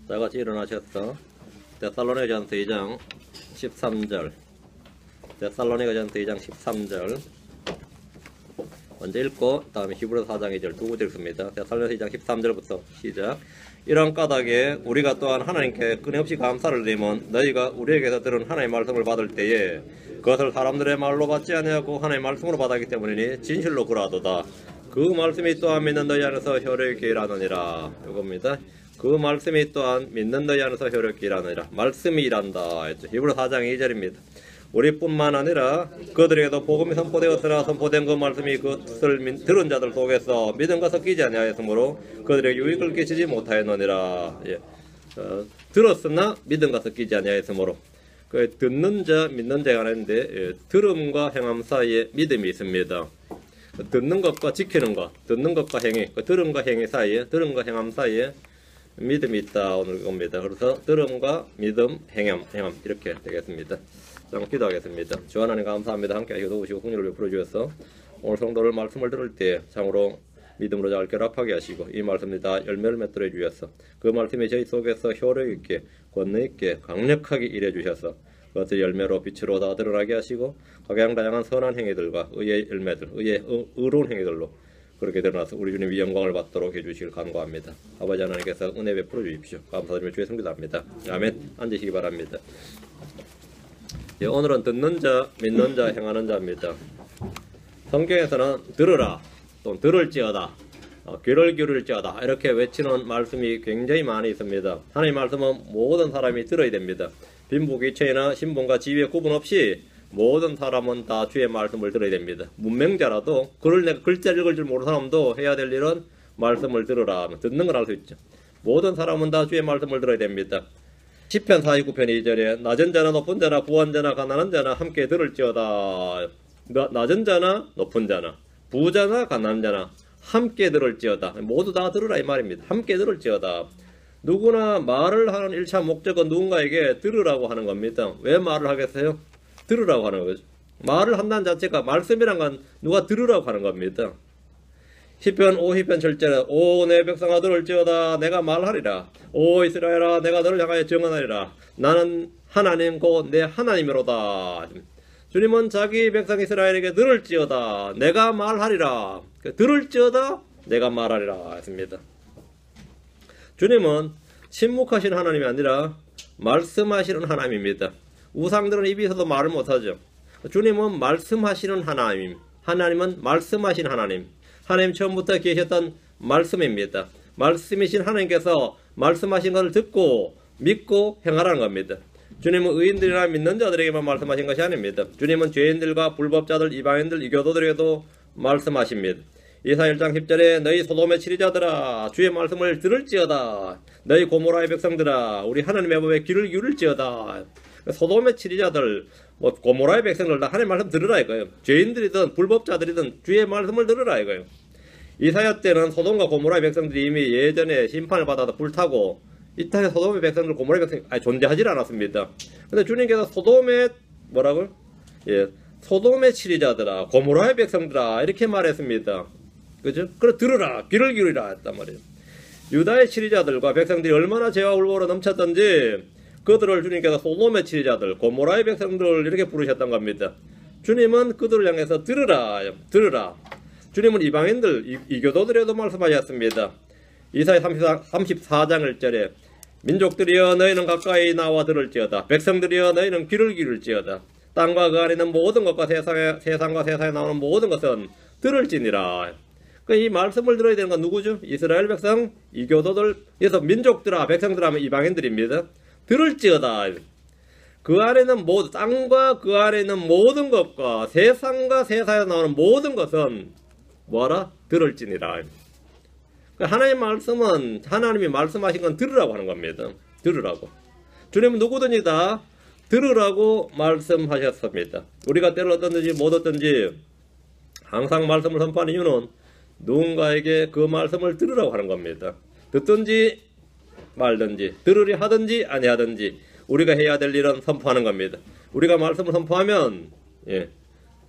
다같이 일어나셨어. 데살로니가전서 2장 13절. 데살로니가전서 2장 13절 먼저 읽고 다음에 히브리서 4장 2절 두 구절 읽습니다. 데살로니가서 2장 13절부터 시작. 이런 까닭에 우리가 또한 하나님께 끊임없이 감사를 드리면 너희가 우리에게서 들은 하나님의 말씀을 받을 때에 그것을 사람들의 말로 받지 아니하고 하나님의 말씀으로 받았기 때문이니 진실로 그러하도다. 그 말씀이 또한 믿는 너희 안에서 효력있게 일하느니라. 이겁니다. 그 말씀이 또한 믿는 너희 안에서 효력있게 일하느니라. 말씀이 일한다 했죠. 히브리 4장 2절입니다. 우리뿐만 아니라 그들에게도 복음이 선포되었으나 선포된 그 말씀이 그 뜻을 들은 자들 속에서 믿음과 섞이지 아니하였으므로 그들에게 유익을 끼치지 못하였느니라. 예. 들었으나 믿음과 섞이지 아니하였으므로 그 듣는 자 믿는 자가 하는데 예. 들음과 행함 사이에 믿음이 있습니다. 듣는 것과 지키는 것, 듣는 것과 행위, 그 들음과 행위 사이에, 들음과 행함 사이에 믿음이 있다 오늘 겁니다. 그래서 들음과 믿음, 행함 이렇게 되겠습니다. 자, 한번 기도하겠습니다. 주 하나님 감사합니다. 함께 하시고 도우시고 긍휼을 베풀어 주셔서 오늘 성도를 말씀을 들을 때 참으로 믿음으로 잘 결합하게 하시고 이 말씀이 다 열매를 맺도록 해주셔서 그 말씀이 저희 속에서 효력 있게 권능 있게 강력하게 일해 주셔서 그것을 열매로 빛으로 다 드러나게 하시고 각양 다양한 선한 행위들과 의의 열매들, 의로운 행위들로 그렇게 드러나서 우리 주님이 영광을 받도록 해주시길 간구합니다. 아버지 하나님께서 은혜 베풀어 주십시오. 감사드리며 주의 성기도합니다. 아멘. 앉으시기 바랍니다. 예, 오늘은 듣는 자, 믿는 자, 행하는 자입니다. 성경에서는 들으라, 또 들을지어다, 귀를 기울일지어다 이렇게 외치는 말씀이 굉장히 많이 있습니다. 하나님의 말씀은 모든 사람이 들어야 됩니다. 빈부귀천이나 신분과 지위에 구분 없이 모든 사람은 다 주의 말씀을 들어야 됩니다. 문맹자라도 글자 읽을 줄 모르는 사람도 해야 될 일은 말씀을 들으라, 듣는 걸 할 수 있죠. 모든 사람은 다 주의 말씀을 들어야 됩니다. 시편 49편 2절에 낮은 자나 높은 자나 부한 자나 가난한 자나 함께 들을지어다. 낮은 자나 높은 자나 부자나 가난한 자나 함께 들을지어다. 모두 다 들으라 이 말입니다. 함께 들을지어다. 누구나 말을 하는 1차 목적은 누군가에게 들으라고 하는 겁니다. 왜 말을 하겠어요? 들으라고 하는 거죠. 말을 한다는 자체가 말씀이란 건 누가 들으라고 하는 겁니다. 시편 50편 7절에 오 내 백성아 들을지어다 내가 말하리라. 오 이스라엘아 내가 너를 향하여 증언하리라. 나는 하나님 곧 내 하나님이로다. 주님은 자기 백성 이스라엘에게 들을지어다 내가 말하리라. 들을지어다 내가 말하리라 했습니다. 주님은 침묵하시는 하나님이 아니라 말씀하시는 하나님입니다. 우상들은 입이 있어도 말을 못하죠. 주님은 말씀하시는 하나님, 하나님은 말씀하시는 하나님. 하나님 처음부터 계셨던 말씀입니다. 말씀이신 하나님께서 말씀하신 것을 듣고 믿고 행하라는 겁니다. 주님은 의인들이나 믿는 자들에게만 말씀하신 것이 아닙니다. 주님은 죄인들과 불법자들, 이방인들, 이교도들에게도 말씀하십니다. 이사 1장 10절에 너희 소돔의 치리자들아 주의 말씀을 들을지어다. 너희 고모라의 백성들아 우리 하나님의 법에 귀를 기울일지어다. 소돔의 치리자들, 고모라의 백성들 다 하나님의 말씀 들으라 이거예요. 죄인들이든 불법자들이든 주의 말씀을 들으라 이거예요. 이사야 때는 소돔과 고모라의 백성들이 이미 예전에 심판을 받아서 불타고 이 땅에 소돔의 백성들, 고모라의 백성이 존재하지 않았습니다. 근데 주님께서 소돔의 뭐라고요? 예, 소돔의 치리자들아, 고모라의 백성들아 이렇게 말했습니다. 그죠? 그래 들으라, 귀를 기울이라 했단 말이에요. 유다의 치리자들과 백성들이 얼마나 죄와 울보로 넘쳤던지 그들을 주님께서 소돔의 치리자들, 고모라의 백성들을 이렇게 부르셨던 겁니다. 주님은 그들을 향해서 들으라. 주님은 이방인들, 이교도들에도 말씀하셨습니다. 이사야 34장 1절에 민족들이여 너희는 가까이 나와 들을지어다. 백성들이여 너희는 귀를 기울일지어다. 땅과 그 안에 있는 모든 것과 세상과 세상에 나오는 모든 것은 들을지니라. 이 말씀을 들어야 되는 건 누구죠? 이스라엘 백성, 이교도들, 그래서 민족들아, 백성들 하면 이방인들입니다. 들을지어다. 그 안에는 모두 땅과 그 안에 있는 모든 것과 세상과 세상에 나오는 모든 것은 뭐라? 들을지니라. 하나님의 말씀은 하나님이 말씀하신 건 들으라고 하는 겁니다. 들으라고. 주님은 누구든지 다 들으라고 말씀하셨습니다. 우리가 때를 얻었든지 못 얻든지 항상 말씀을 선포하는 이유는 누군가에게 그 말씀을 들으라고 하는 겁니다. 듣든지 말든지 들으려 하든지 아니하든지 우리가 해야 될 일은 선포하는 겁니다. 우리가 말씀을 선포하면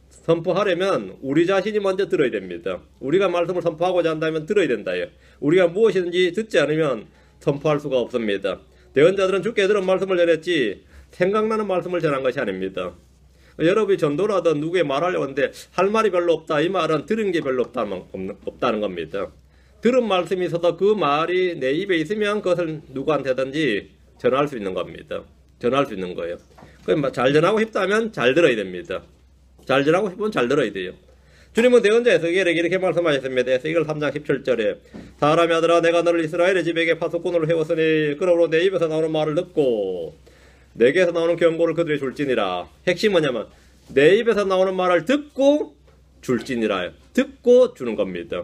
선포하려면 우리 자신이 먼저 들어야 됩니다. 우리가 말씀을 선포하고자 한다면 들어야 된다. 우리가 무엇이든지 듣지 않으면 선포할 수가 없습니다. 대언자들은 주께 들은 말씀을 전했지 생각나는 말씀을 전한 것이 아닙니다. 여러분이 전도를 하든 누구에 말하려고 하는데 할 말이 별로 없다. 이 말은 들은 게 별로 없다는 겁니다. 들은 말씀이 있어도 그 말이 내 입에 있으면 그것을 누구한테든지 전할 수 있는 겁니다. 전할 수 있는 거예요. 잘 전하고 싶다면 잘 들어야 됩니다. 잘 전하고 싶으면 잘 들어야 돼요. 주님은 대언자 에스겔에게 이렇게 말씀하셨습니다. 에스겔 3장 17절에 사람의 아들아 내가 너를 이스라엘의 집에게 파수꾼으로 해왔으니 그러므로 내 입에서 나오는 말을 듣고 내게서 나오는 경고를 그들에게 줄지니라. 핵심은 뭐냐면 내 입에서 나오는 말을 듣고 줄지니라. 듣고 주는 겁니다.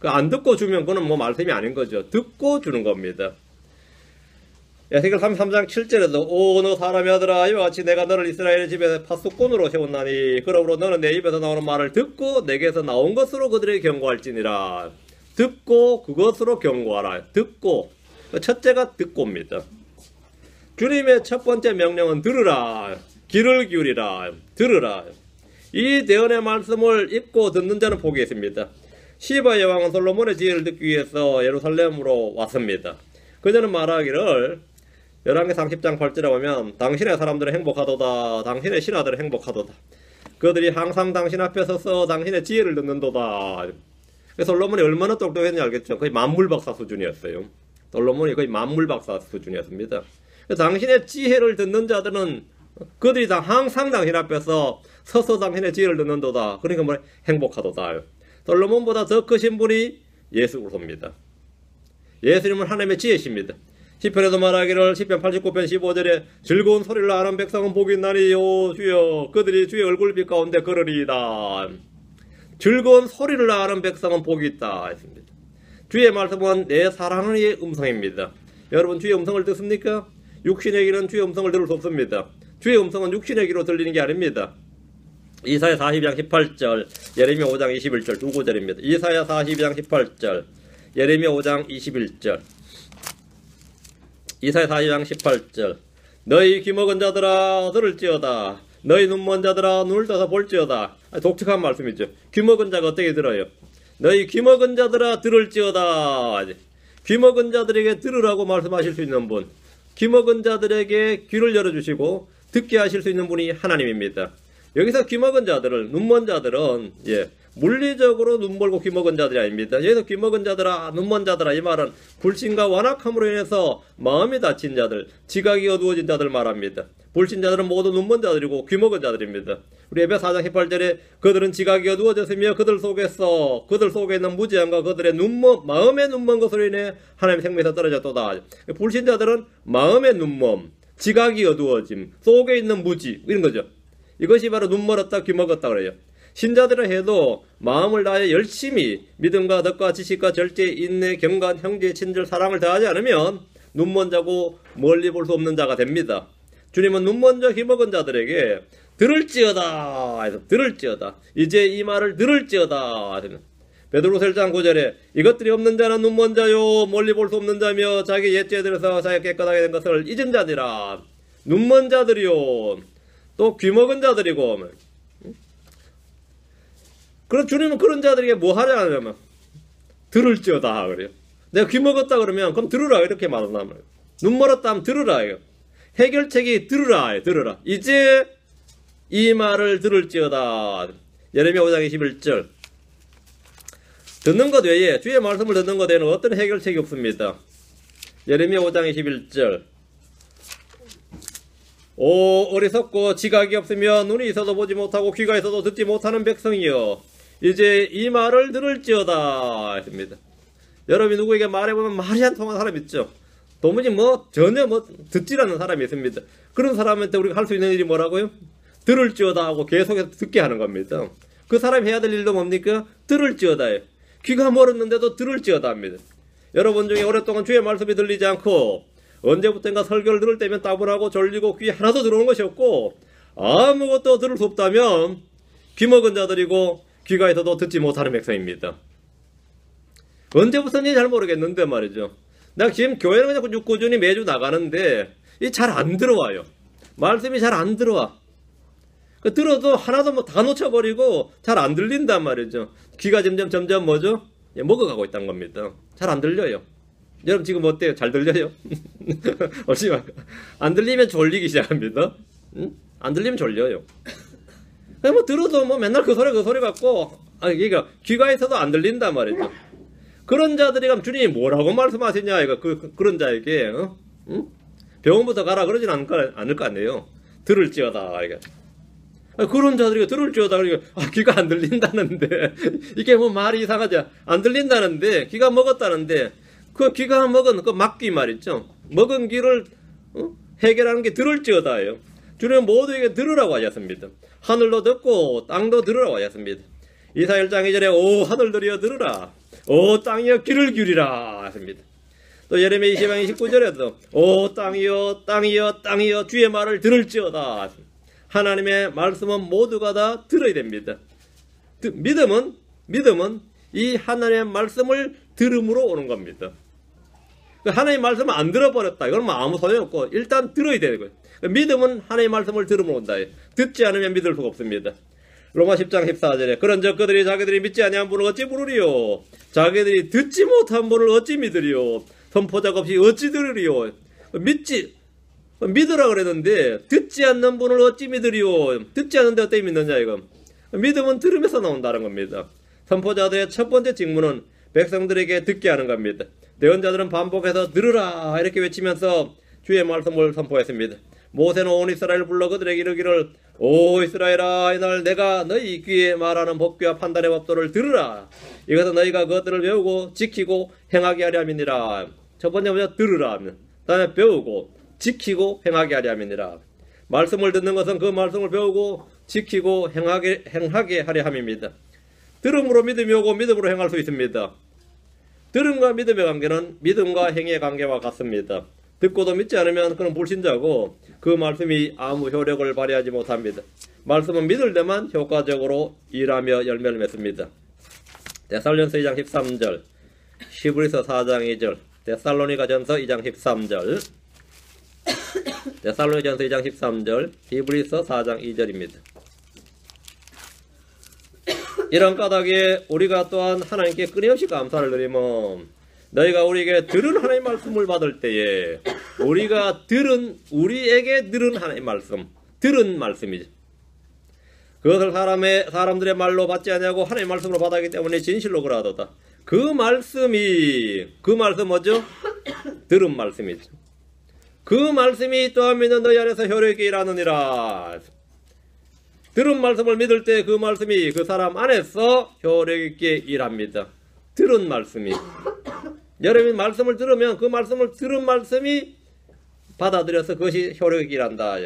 안 듣고 주면 그건 뭐 말씀이 아닌 거죠. 듣고 주는 겁니다. 에스겔 33장 7절에도 오 너 사람의 아들아 이와 같이 내가 너를 이스라엘의 집에 파수꾼으로 세웠나니 그러므로 너는 내 입에서 나오는 말을 듣고 내게서 나온 것으로 그들에게 경고할지니라. 듣고 그것으로 경고하라. 듣고 첫째가 듣고입니다. 주님의 첫 번째 명령은 들으라. 귀를 기울이라. 들으라. 이 대언의 말씀을 읽고 듣는 자는 복이 있습니다. 시바의 왕은 솔로몬의 지혜를 듣기 위해서 예루살렘으로 왔습니다. 그녀는 말하기를 열왕기 30장 8절에 보면 당신의 사람들은 행복하도다. 당신의 신하들은 행복하도다. 그들이 항상 당신 앞에 서서 당신의 지혜를 듣는도다. 솔로몬이 얼마나 똑똑했는지 알겠죠. 거의 만물박사 수준이었어요. 솔로몬이 거의 만물박사 수준이었습니다. 당신의 지혜를 듣는 자들은 그들이 다 항상 당신 앞에서 서서 당신의 지혜를 듣는도다. 그러니까 뭐래? 행복하도다. 솔로몬보다 더 크신 분이 예수 그리스도입니다. 예수님은 하나님의 지혜십니다. 시편에도 말하기를 시편 89편 15절에 즐거운 소리를 아는 백성은 복이 있나니요 주여 그들이 주의 얼굴빛 가운데 걸으리이다. 즐거운 소리를 아는 백성은 복이 있다 했습니다. 주의 말씀은 내 사랑의 음성입니다. 여러분 주의 음성을 듣습니까? 육신의 귀는 주의 음성을 들을 수 없습니다. 주의 음성은 육신의 귀로 들리는 게 아닙니다. 이사야 42장 18절 예레미야 5장 21절 두 구절입니다. 이사야 42장 18절 예레미야 5장 21절 이사야 42장 18절 너희 귀먹은 자들아 들을지어다. 너희 눈먼 자들아 눈을 떠서 볼지어다. 독특한 말씀이죠. 귀먹은 자가 어떻게 들어요? 너희 귀먹은 자들아 들을지어다. 귀먹은 자들에게 들으라고 말씀하실 수 있는 분, 귀먹은 자들에게 귀를 열어주시고 듣게 하실 수 있는 분이 하나님입니다. 여기서 귀먹은 자들을, 눈먼 자들은 물리적으로 눈멀고 귀먹은 자들이 아닙니다. 여기서 귀먹은 자들아, 눈먼 자들아 이 말은 불신과 완악함으로 인해서 마음이 다친 자들, 지각이 어두워진 자들 말합니다. 불신자들은 모두 눈먼 자들이고 귀먹은 자들입니다. 우리 에베소 4장 18절에 그들은 지각이 어두워졌으며 그들 속에 있는 무지함과 그들의 마음의 눈먼 것으로 인해 하나님의 생명에서 떨어졌도다. 불신자들은 마음의 눈먼, 지각이 어두워짐, 속에 있는 무지 이런 거죠. 이것이 바로 눈멀었다 귀먹었다 그래요. 신자들은 해도 마음을 다해 열심히 믿음과 덕과 지식과 절제, 인내, 경간, 형제, 친절, 사랑을 다하지 않으면 눈먼 자고 멀리 볼 수 없는 자가 됩니다. 주님은 눈먼 자 귀먹은 자들에게 들을지어다 이제 이 말을 들을지어다. 베드로서 1장 9절에 이것들이 없는 자는 눈먼 자요 멀리 볼 수 없는 자며 자기 옛죄들에서 자기가 깨끗하게 된 것을 잊은 자니라. 눈먼 자들이요 또 귀먹은 자들이고. 그럼 주님은 그런 자들에게 뭐 하냐 하면 들을지어다 그래요. 내가 귀먹었다 그러면 그럼 들으라 이렇게 말한단 말이에요. 눈 멀었다 하면 들으라 이거. 해결책이 들으라. 이제 이 말을 들을지어다. 예레미야 5장 21절. 듣는 것 외에 주의 말씀을 듣는 것 외에는 어떤 해결책이 없습니다. 예레미야 5장 21절. 오 어리석고 지각이 없으며 눈이 있어도 보지 못하고 귀가 있어도 듣지 못하는 백성이여 이제 이 말을 들을지어다 했습니다. 여러분이 누구에게 말해보면 말이 안 통하는 사람 있죠. 도무지 전혀 듣질 않는 사람이 있습니다. 그런 사람한테 우리가 할 수 있는 일이 뭐라고요? 들을지어다 하고 계속해서 듣게 하는 겁니다. 그 사람이 해야 될 일도 뭡니까? 들을지어다예요. 귀가 멀었는데도 들을지어다 합니다. 여러분 중에 오랫동안 주의 말씀이 들리지 않고 언제부턴가 설교를 들을 때면 따분하고 졸리고 귀에 하나도 들어오는 것이 없고 아무것도 들을 수 없다면 귀먹은 자들이고 귀가 있어도 듣지 못하는 백성입니다. 언제부터인지 잘 모르겠는데 말이죠. 나 지금 교회는 그냥 꾸준히 매주 나가는데 잘 안 들어와요. 말씀이 잘 안 들어와. 들어도 하나도 다 놓쳐버리고 잘 안 들린단 말이죠. 귀가 점점 뭐죠? 먹어가고 있다는 겁니다. 잘 안 들려요. 여러분 지금 어때요? 잘 들려요? 안 들리면 졸리기 시작합니다. 응? 안 들리면 졸려요. 뭐 들어도 뭐 맨날 그 소리 갖고 그러니까 귀가 있어도 안 들린단 말이죠. 그런 자들이 가면 주님이 뭐라고 말씀하시냐 이거 그런 자에게 응? 병원부터 가라 그러진 않을 거 아니에요. 들을지어다 이게. 그런 자들이 들을지어다 그러니까 귀가 안 들린다는데 이게 뭐 말이 이상하지 안 들린다는데 귀가 먹었다는데 그 귀가 먹은 그 막귀 말이죠. 먹은 귀를 해결하는 게 들을지어다예요. 주님은 모두에게 들으라고 하셨습니다. 하늘도 듣고 땅도 들으라고 하셨습니다. 이사야 1장 2절에 오 하늘들이여 들으라 오 땅이여 귀를 기울이라 하십니다. 또 예레미야 20장 29절에도 오 땅이여 땅이여 땅이여 주의 말을 들을지어다. 하나님의 말씀은 모두가 다 들어야 됩니다. 믿음은 이 하나님의 말씀을 들음으로 오는 겁니다. 하나님의 말씀을 안 들어버렸다. 이건 아무 소용없고 일단 들어야 되고요. 믿음은 하나님의 말씀을 들음으로 온다. 듣지 않으면 믿을 수가 없습니다. 로마 10장 14절에 그런즉 그들이 자기들이 믿지 아니한 분을 어찌 부르리요 자기들이 듣지 못한 분을 어찌 믿으리요 선포자가 없이 어찌 들으리요 믿으라 그랬는데 듣지 않는 분을 어찌 믿으리요 듣지 않는데 어떻게 믿느냐 이거 믿음은 들으면서 나온다는 겁니다. 선포자들의 첫 번째 직무는 백성들에게 듣게 하는 겁니다. 대언자들은 반복해서 들으라 이렇게 외치면서 주의 말씀을 선포했습니다. 모세는 온 이스라엘을 불러 그들에게 이르기를 오 이스라엘아 이날 내가 너희 귀에 말하는 법규와 판단의 법도를 들으라. 이것은 너희가 그것들을 배우고 지키고 행하게 하려 함이니라. 첫 번째 먼저 들으라. 그다음에 배우고 지키고 행하게 하려 함이니라. 말씀을 듣는 것은 그 말씀을 배우고 지키고 행하게 하려 함입니다. 들음으로 믿음이 오고 믿음으로 행할 수 있습니다. 들음과 믿음의 관계는 믿음과 행위의 관계와 같습니다. 듣고도 믿지 않으면 그는 불신자고 그 말씀이 아무 효력을 발휘하지 못합니다. 말씀은 믿을 때만 효과적으로 일하며 열매를 맺습니다. 데살로니가서 2장 13절, 히브리서 4장 2절, 데살로니가전서 2장 13절, 데살로니가전서 2장 13절, 히브리서 4장 2절입니다. 이런 까닭에 우리가 또한 하나님께 끊임없이 감사를 드리면 너희가 우리에게 들은 하나님의 말씀을 받을 때에 우리에게 들은 하나님의 말씀, 들은 말씀이죠. 그것을 사람들의 말로 받지 아니하고 하나님의 말씀으로 받았기 때문에 진실로 그러하도다. 그 말씀 뭐죠? 들은 말씀이죠. 그 말씀이 또한 믿는 너희 안에서 효력있게 일하느니라. 들은 말씀을 믿을 때 그 말씀이 그 사람 안에서 효력있게 일합니다. 들은 말씀이. 여러분이 말씀을 들으면 그 말씀을 들은 말씀이 받아들여서 그것이 효력있게 일한다.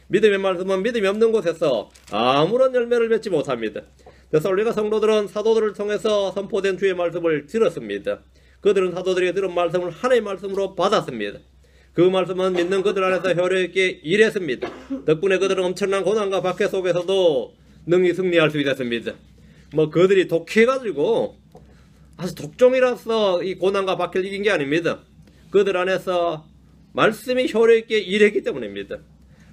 믿음의 말씀은 믿음이 없는 곳에서 아무런 열매를 맺지 못합니다. 그래서 우리가 성도들은 사도들을 통해서 선포된 주의 말씀을 들었습니다. 그들은 사도들이 들은 말씀을 하나님의 말씀으로 받았습니다. 그 말씀은 믿는 그들 안에서 효력있게 일했습니다. 덕분에 그들은 엄청난 고난과 박해 속에서도 능히 승리할 수 있었습니다. 그들이 독해가지고 아주 독종이라서 이 고난과 박해를 이긴 게 아닙니다. 그들 안에서 말씀이 효력있게 일했기 때문입니다.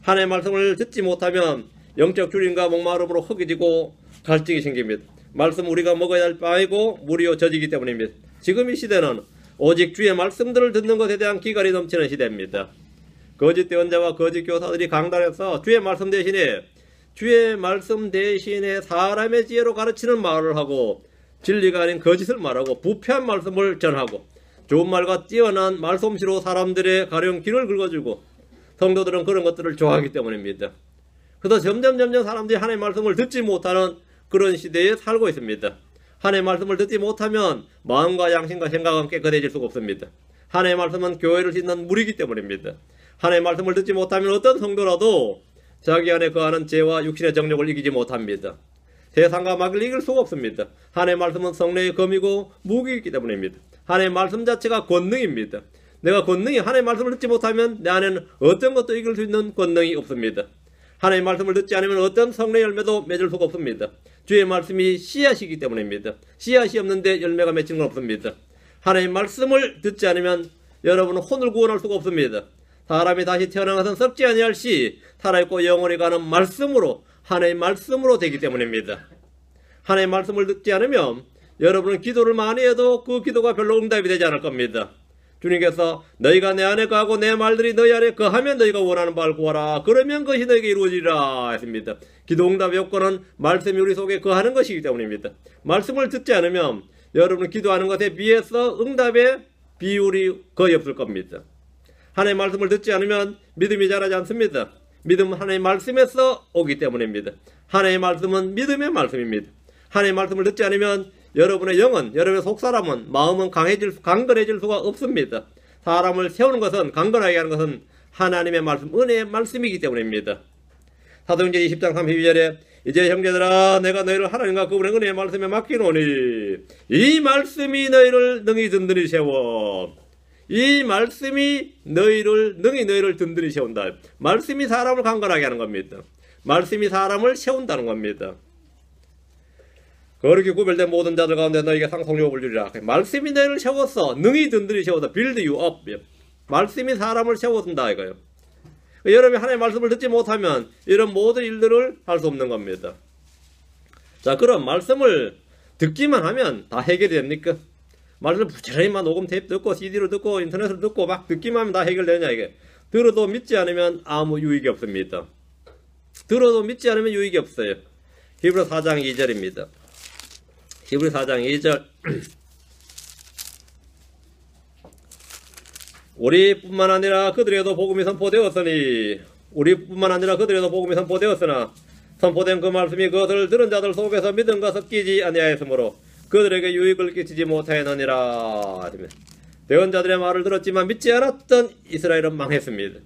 하나님의 말씀을 듣지 못하면 영적 주림과 목마름으로 허기지고 갈증이 생깁니다. 말씀 우리가 먹어야 할 바이고 무리요 젖이기 때문입니다. 지금 이 시대는 오직 주의 말씀들을 듣는 것에 대한 기갈이 넘치는 시대입니다. 거짓 대언자와 거짓 교사들이 강단에서 주의 말씀 대신에 사람의 지혜로 가르치는 말을 하고 진리가 아닌 거짓을 말하고 부패한 말씀을 전하고 좋은 말과 뛰어난 말솜씨로 사람들의 가령 길을 긁어주고 성도들은 그런 것들을 좋아하기 때문입니다. 그래서 점점 사람들이 하나님의 말씀을 듣지 못하는 그런 시대에 살고 있습니다. 하나님의 말씀을 듣지 못하면 마음과 양심과 생각은 깨끗해질 수가 없습니다. 하나님의 말씀은 교회를 짓는 물이기 때문입니다. 하나님의 말씀을 듣지 못하면 어떤 성도라도 자기 안에 거하는 죄와 육신의 정욕을 이기지 못합니다. 세상과 마귀를 이길 수가 없습니다. 하나님의 말씀은 성령의 검이고 무기이기 때문입니다. 하나님의 말씀 자체가 권능입니다. 내가 권능이 하나님의 말씀을 듣지 못하면 내 안에는 어떤 것도 이길 수 있는 권능이 없습니다. 하나님의 말씀을 듣지 않으면 어떤 성령의 열매도 맺을 수가 없습니다. 주의 말씀이 씨앗이기 때문입니다. 씨앗이 없는데 열매가 맺히는 건 없습니다. 하나님의 말씀을 듣지 않으면 여러분은 혼을 구원할 수가 없습니다. 사람이 다시 태어난 것은 썩지 아니할 시 살아있고 영원히 가는 말씀으로 하나님의 말씀으로 되기 때문입니다. 하나님의 말씀을 듣지 않으면 여러분은 기도를 많이 해도 그 기도가 별로 응답이 되지 않을 겁니다. 주님께서 너희가 내 안에 거하고 내 말들이 너희 안에 거하면 너희가 원하는 바를 구하라. 그러면 그것이 너희에게 이루어지리라 했습니다. 기도응답 요건은 말씀이 우리 속에 거하는 것이기 때문입니다. 말씀을 듣지 않으면 여러분은 기도하는 것에 비해서 응답의 비율이 거의 없을 겁니다. 하나님의 말씀을 듣지 않으면 믿음이 자라지 않습니다. 믿음은 하나님의 말씀에서 오기 때문입니다. 하나님의 말씀은 믿음의 말씀입니다. 하나님의 말씀을 듣지 않으면 여러분의 영은, 여러분의 속사람은, 마음은 강건해질 수가 없습니다. 사람을 세우는 것은, 강건하게 하는 것은 하나님의 말씀, 은혜의 말씀이기 때문입니다. 사도행전 20장 32절에 이제 형제들아 내가 너희를 하나님과 그분의 은혜의 말씀에 맡기노니 이 말씀이 너희를 능히 든든히 세워. 이 말씀이 능히 너희를 든든히 세운다. 말씀이 사람을 강건하게 하는 겁니다. 말씀이 사람을 세운다는 겁니다. 거룩히 구별된 모든 자들 가운데 너희에게 상속욕을 주리라. 말씀이 너희를 세웠어. 능히 든든히 세워서 build you up. 말씀이 사람을 세워준다 이거예요. 여러분이 하나님의 말씀을 듣지 못하면 이런 모든 일들을 할 수 없는 겁니다. 자, 그럼 말씀을 듣기만 하면 다 해결이 됩니까? 말씀을 부지런히만 녹음 테이프 듣고 CD로 듣고 인터넷으로 듣고 막 듣기만 하면 다 해결되냐 이게. 들어도 믿지 않으면 아무 유익이 없습니다. 들어도 믿지 않으면 유익이 없어요. 히브리서 4장 2절입니다. 히브리서 4장 2절 우리뿐만 아니라 그들에게도 복음이 선포되었으니 우리뿐만 아니라 그들에게도 복음이 선포되었으나 선포된 그 말씀이 그것을 들은 자들 속에서 믿음과 섞이지 아니하였으므로 그들에게 유익을 끼치지 못하였느니라. 배운 자들의 말을 들었지만 믿지 않았던 이스라엘은 망했습니다.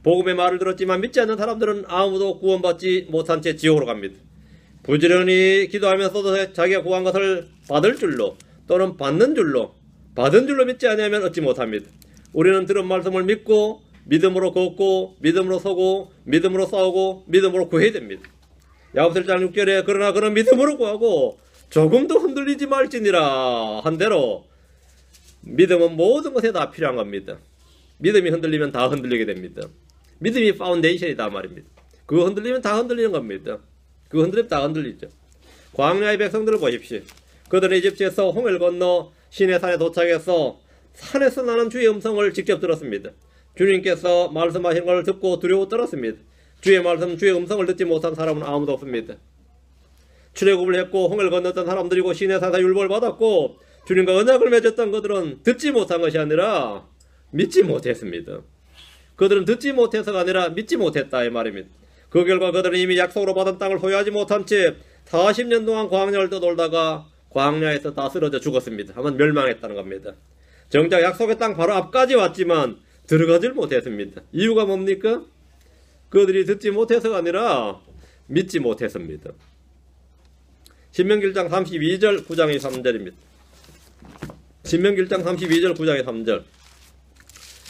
복음의 말을 들었지만 믿지 않는 사람들은 아무도 구원받지 못한 채 지옥으로 갑니다. 부지런히 기도하면서도 자기가 구한 것을 받을 줄로 또는 받은 줄로 믿지 아니하면 얻지 못합니다. 우리는 들은 말씀을 믿고 믿음으로 걷고 믿음으로 서고 믿음으로 싸우고 믿음으로 구해야 됩니다. 야고보서 1장 6절에 그러나 그런 믿음으로 구하고 조금도 흔들리지 말지니라 한 대로 믿음은 모든 것에 다 필요한 겁니다. 믿음이 흔들리면 다 흔들리게 됩니다. 믿음이 파운데이션이다 말입니다. 그거 흔들리면 다 흔들리는 겁니다. 그거 흔들리면 다 흔들리죠. 광야의 백성들을 보십시오. 그들은 이집트에서 홍해를 건너 시내산에 도착해서 산에서 나는 주의 음성을 직접 들었습니다. 주님께서 말씀하신 걸 듣고 두려워 떨었습니다. 주의 말씀, 주의 음성을 듣지 못한 사람은 아무도 없습니다. 출애굽을 했고 홍해를 건넜던 사람들이고 시내산에서 율법을 받았고 주님과 언약을 맺었던 그들은 듣지 못한 것이 아니라 믿지 못했습니다. 그들은 듣지 못해서가 아니라 믿지 못했다 이 말입니다. 그 결과 그들은 이미 약속으로 받은 땅을 소유하지 못한 채 40년 동안 광야를 떠돌다가 광야에서 다 쓰러져 죽었습니다. 한번 멸망했다는 겁니다. 정작 약속의 땅 바로 앞까지 왔지만 들어가질 못했습니다. 이유가 뭡니까? 그들이 듣지 못해서가 아니라 믿지 못했습니다. 신명기 1장 32절 9장의 3절입니다. 신명기 1장 32절 9장의 3절.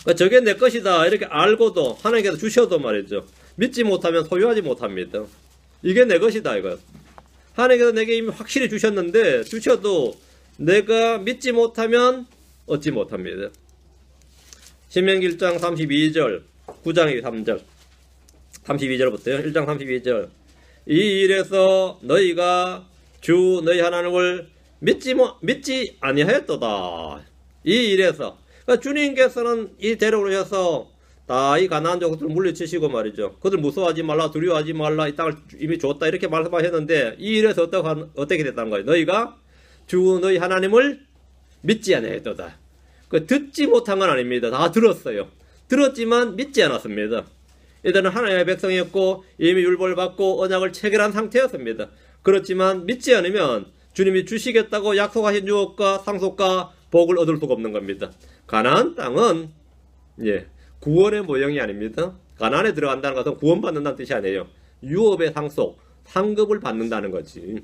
그러니까 저게 내 것이다 이렇게 알고도 하나님께서 주셔도 말이죠. 믿지 못하면 소유하지 못합니다. 이게 내 것이다 이거. 하나님께서 내게 이미 확실히 주셨는데 주셔도 내가 믿지 못하면 얻지 못합니다. 신명기 1장 32절 9장의 3절 32절부터요. 1장 32절 이 일에서 너희가 주 너희 하나님을 믿지 아니하였도다. 이 일에서 그러니까 주님께서는 이 데려오셔서 다 이 가나안 족속들을 물리치시고 말이죠. 그들 무서워하지 말라 두려워하지 말라 이 땅을 이미 줬다 이렇게 말씀하셨는데 이 일에서 어떻게 됐다는 거예요? 너희가 주 너희 하나님을 믿지 아니하였도다. 그 듣지 못한 건 아닙니다. 다 들었어요. 들었지만 믿지 않았습니다. 이들은 하나님의 백성이었고 이미 율법을 받고 언약을 체결한 상태였습니다. 그렇지만 믿지 않으면 주님이 주시겠다고 약속하신 유업과 상속과 복을 얻을 수가 없는 겁니다. 가나안 땅은 구원의 모형이 아닙니다. 가나안에 들어간다는 것은 구원받는다는 뜻이 아니에요. 유업의 상속, 상급을 받는다는 거지.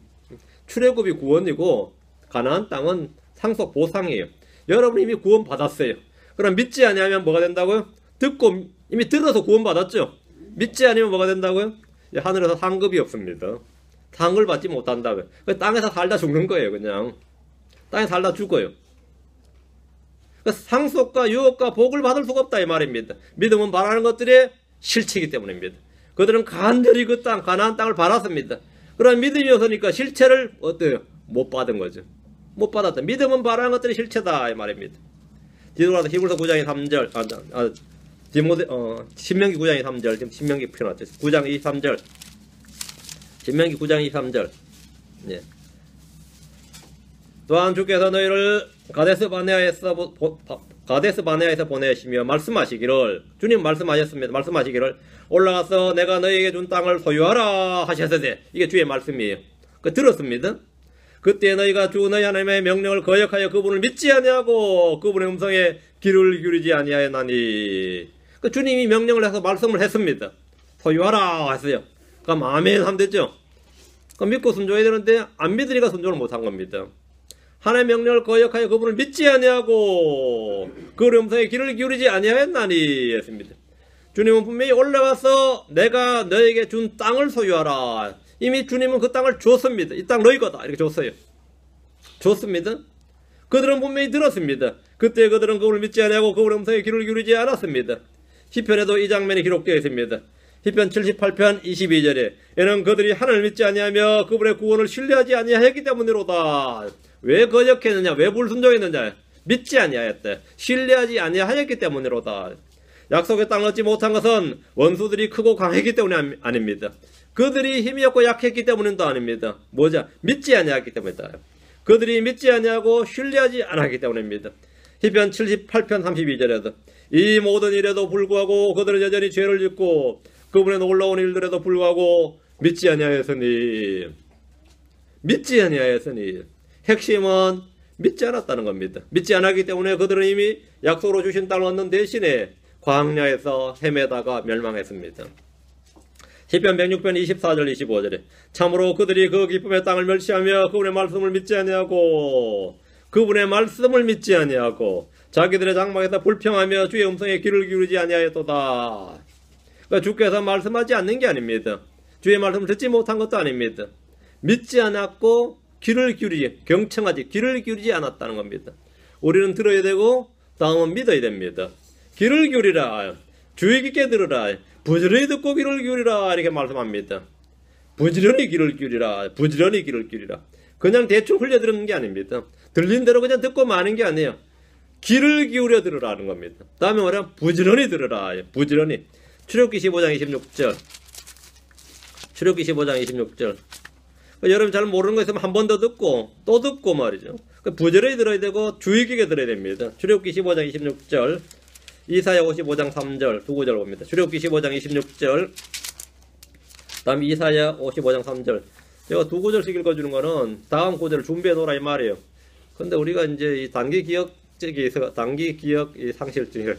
출애굽이 구원이고 가나안 땅은 상속 보상이에요. 여러분이 이미 구원받았어요. 그럼 믿지 아니하면 뭐가 된다고요? 듣고 이미 들어서 구원받았죠. 믿지 않으면 뭐가 된다고요? 하늘에서 상급이 없습니다. 상을 받지 못한다고요. 땅에서 살다 죽는 거예요. 그냥 땅에 살다 죽어요. 상속과 유업과 복을 받을 수가 없다 이 말입니다. 믿음은 바라는 것들의 실체이기 때문입니다. 그들은 간절히 그 땅 가나안 땅을 바랐습니다. 그런 믿음이 없으니까 실체를 어때요? 못 받은 거죠. 못 받았다. 믿음은 바라는 것들의 실체다 이 말입니다. 뒤돌아서 히브리서 9장 3절, 신명기 9장 3절, 지금 신명기 펴놨죠. 9장 23절. 신명기 9장 23절. 예. 또한 주께서 너희를 가데스 바네아에서 보내시며 말씀하시기를, 주님 말씀하셨습니다. 말씀하시기를 올라가서 내가 너희에게 준 땅을 소유하라 하셨으되, 이게 주의 말씀이에요. 들었습니다. 그때 너희가 주 너희 하나님의 명령을 거역하여 그분을 믿지 아니하고 그분의 음성에 귀를 기울이지 아니하였나니. 주님이 명령을 해서 말씀을 했습니다. 소유하라 했어요. 그럼 아멘 하면 됐죠. 그럼 믿고 순종해야 되는데 안 믿으니까 순종을 못한 겁니다. 하나님의 명령을 거역하여 그분을 믿지 아니하고 그분의 음성에 귀를 기울이지 아니하였나니 했습니다. 주님은 분명히 올라가서 내가 너에게 준 땅을 소유하라. 이미 주님은 그 땅을 줬습니다. 이 땅 너희 거다 이렇게 줬어요. 줬습니다. 그들은 분명히 들었습니다. 그때 그들은 그분을 믿지 아니하고 그분의 음성에 귀를 기울이지 않았습니다. 시편에도 이 장면이 기록되어 있습니다. 시편 78편 22절에 이는 그들이 하나님을 믿지 아니하며 그분의 구원을 신뢰하지 아니하였기 때문이로다. 왜 거역했느냐? 왜 불순종했느냐? 믿지 아니하였다. 신뢰하지 아니하였기 때문이로다. 약속의 땅을 얻지 못한 것은 원수들이 크고 강했기 때문이 아닙니다. 그들이 힘이 없고 약했기 때문도 아닙니다. 뭐죠? 믿지 아니하였기 때문이다. 그들이 믿지 아니하고 신뢰하지 않았기 때문입니다. 시편 78편 32절에도 이 모든 일에도 불구하고 그들은 여전히 죄를 짓고 그분의 놀라운 일들에도 불구하고 믿지 아니하였으니, 믿지 아니하였으니 핵심은 믿지 않았다는 겁니다. 믿지 않았기 때문에 그들은 이미 약속으로 주신 땅을 얻는 대신에 광야에서 헤매다가 멸망했습니다. 시편 106편 24절 25절에 참으로 그들이 그 기쁨의 땅을 멸시하며 그분의 말씀을 믿지 아니하고 자기들의 장막에서 불평하며 주의 음성에 귀를 기울이지 아니하였도다. 그러니까 주께서 말씀하지 않는 게 아닙니다. 주의 말씀을 듣지 못한 것도 아닙니다. 믿지 않았고 경청하지 귀를 기울이지 않았다는 겁니다. 우리는 들어야 되고 다음은 믿어야 됩니다. 귀를 기울이라, 주의 깊게 들으라, 부지런히 듣고 귀를 기울이라 이렇게 말씀합니다. 부지런히 귀를 기울이라. 그냥 대충 흘려들은 게 아닙니다. 들린 대로 그냥 듣고 마는 게 아니에요. 귀를 기울여 들으라는 겁니다. 다음에 뭐냐? 부지런히 들으라. 부지런히. 출애굽기 15장 26절. 여러분 잘 모르는 거 있으면 한 번 더 듣고 또 듣고 말이죠. 부지런히 들어야 되고 주의 깊게 들어야 됩니다. 출애굽기 15장 26절. 이사야 55장 3절 두 구절 봅니다. 출애굽기 15장 26절. 다음 이사야 55장 3절. 제가 두 구절씩 읽어주는 거는 다음 구절을 준비해 놓으라 이 말이에요. 근데 우리가 이제 이 단기 기억 상실증을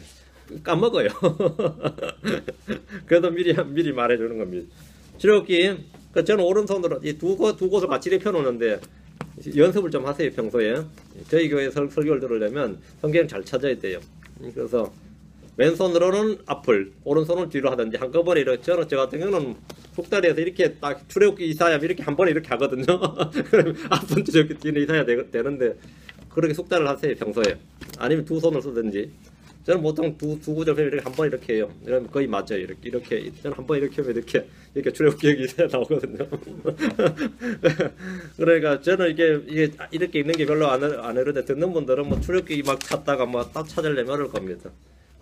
까먹어요. 그래도 미리 말해주는 겁니다. 출애굽기, 저는 오른손으로 이 두 곳을 같이 이렇게 펴놓는데 연습을 좀 하세요 평소에. 저희 교회 설교를 들으려면 성경 잘 찾아야 돼요. 그래서 왼손으로는 앞을, 오른손은 뒤로 하든지 한꺼번에 이렇게. 저 같은 경우는 훅다리에서 이렇게 딱 출애굽기 이사야 이렇게 한 번에 이렇게 하거든요. 그러면 앞은 저렇게 뒤는 이사야 되는데 그렇게 숙달을 하세요 평소에. 아니면 두 손을 쓰든지. 저는 보통 두 구절 이렇게 한 번 이렇게 해요. 이러면 거의 맞아요. 이렇게 저는 한 번 이렇게 하면 이렇게 출애굽기 이사야 나오거든요. 그러니까 저는 이게 이렇게 읽는 게 별로 안 어려운데 듣는 분들은 뭐 출애굽기 막 찾다가 뭐 딱 찾으려면 어려울 겁니다.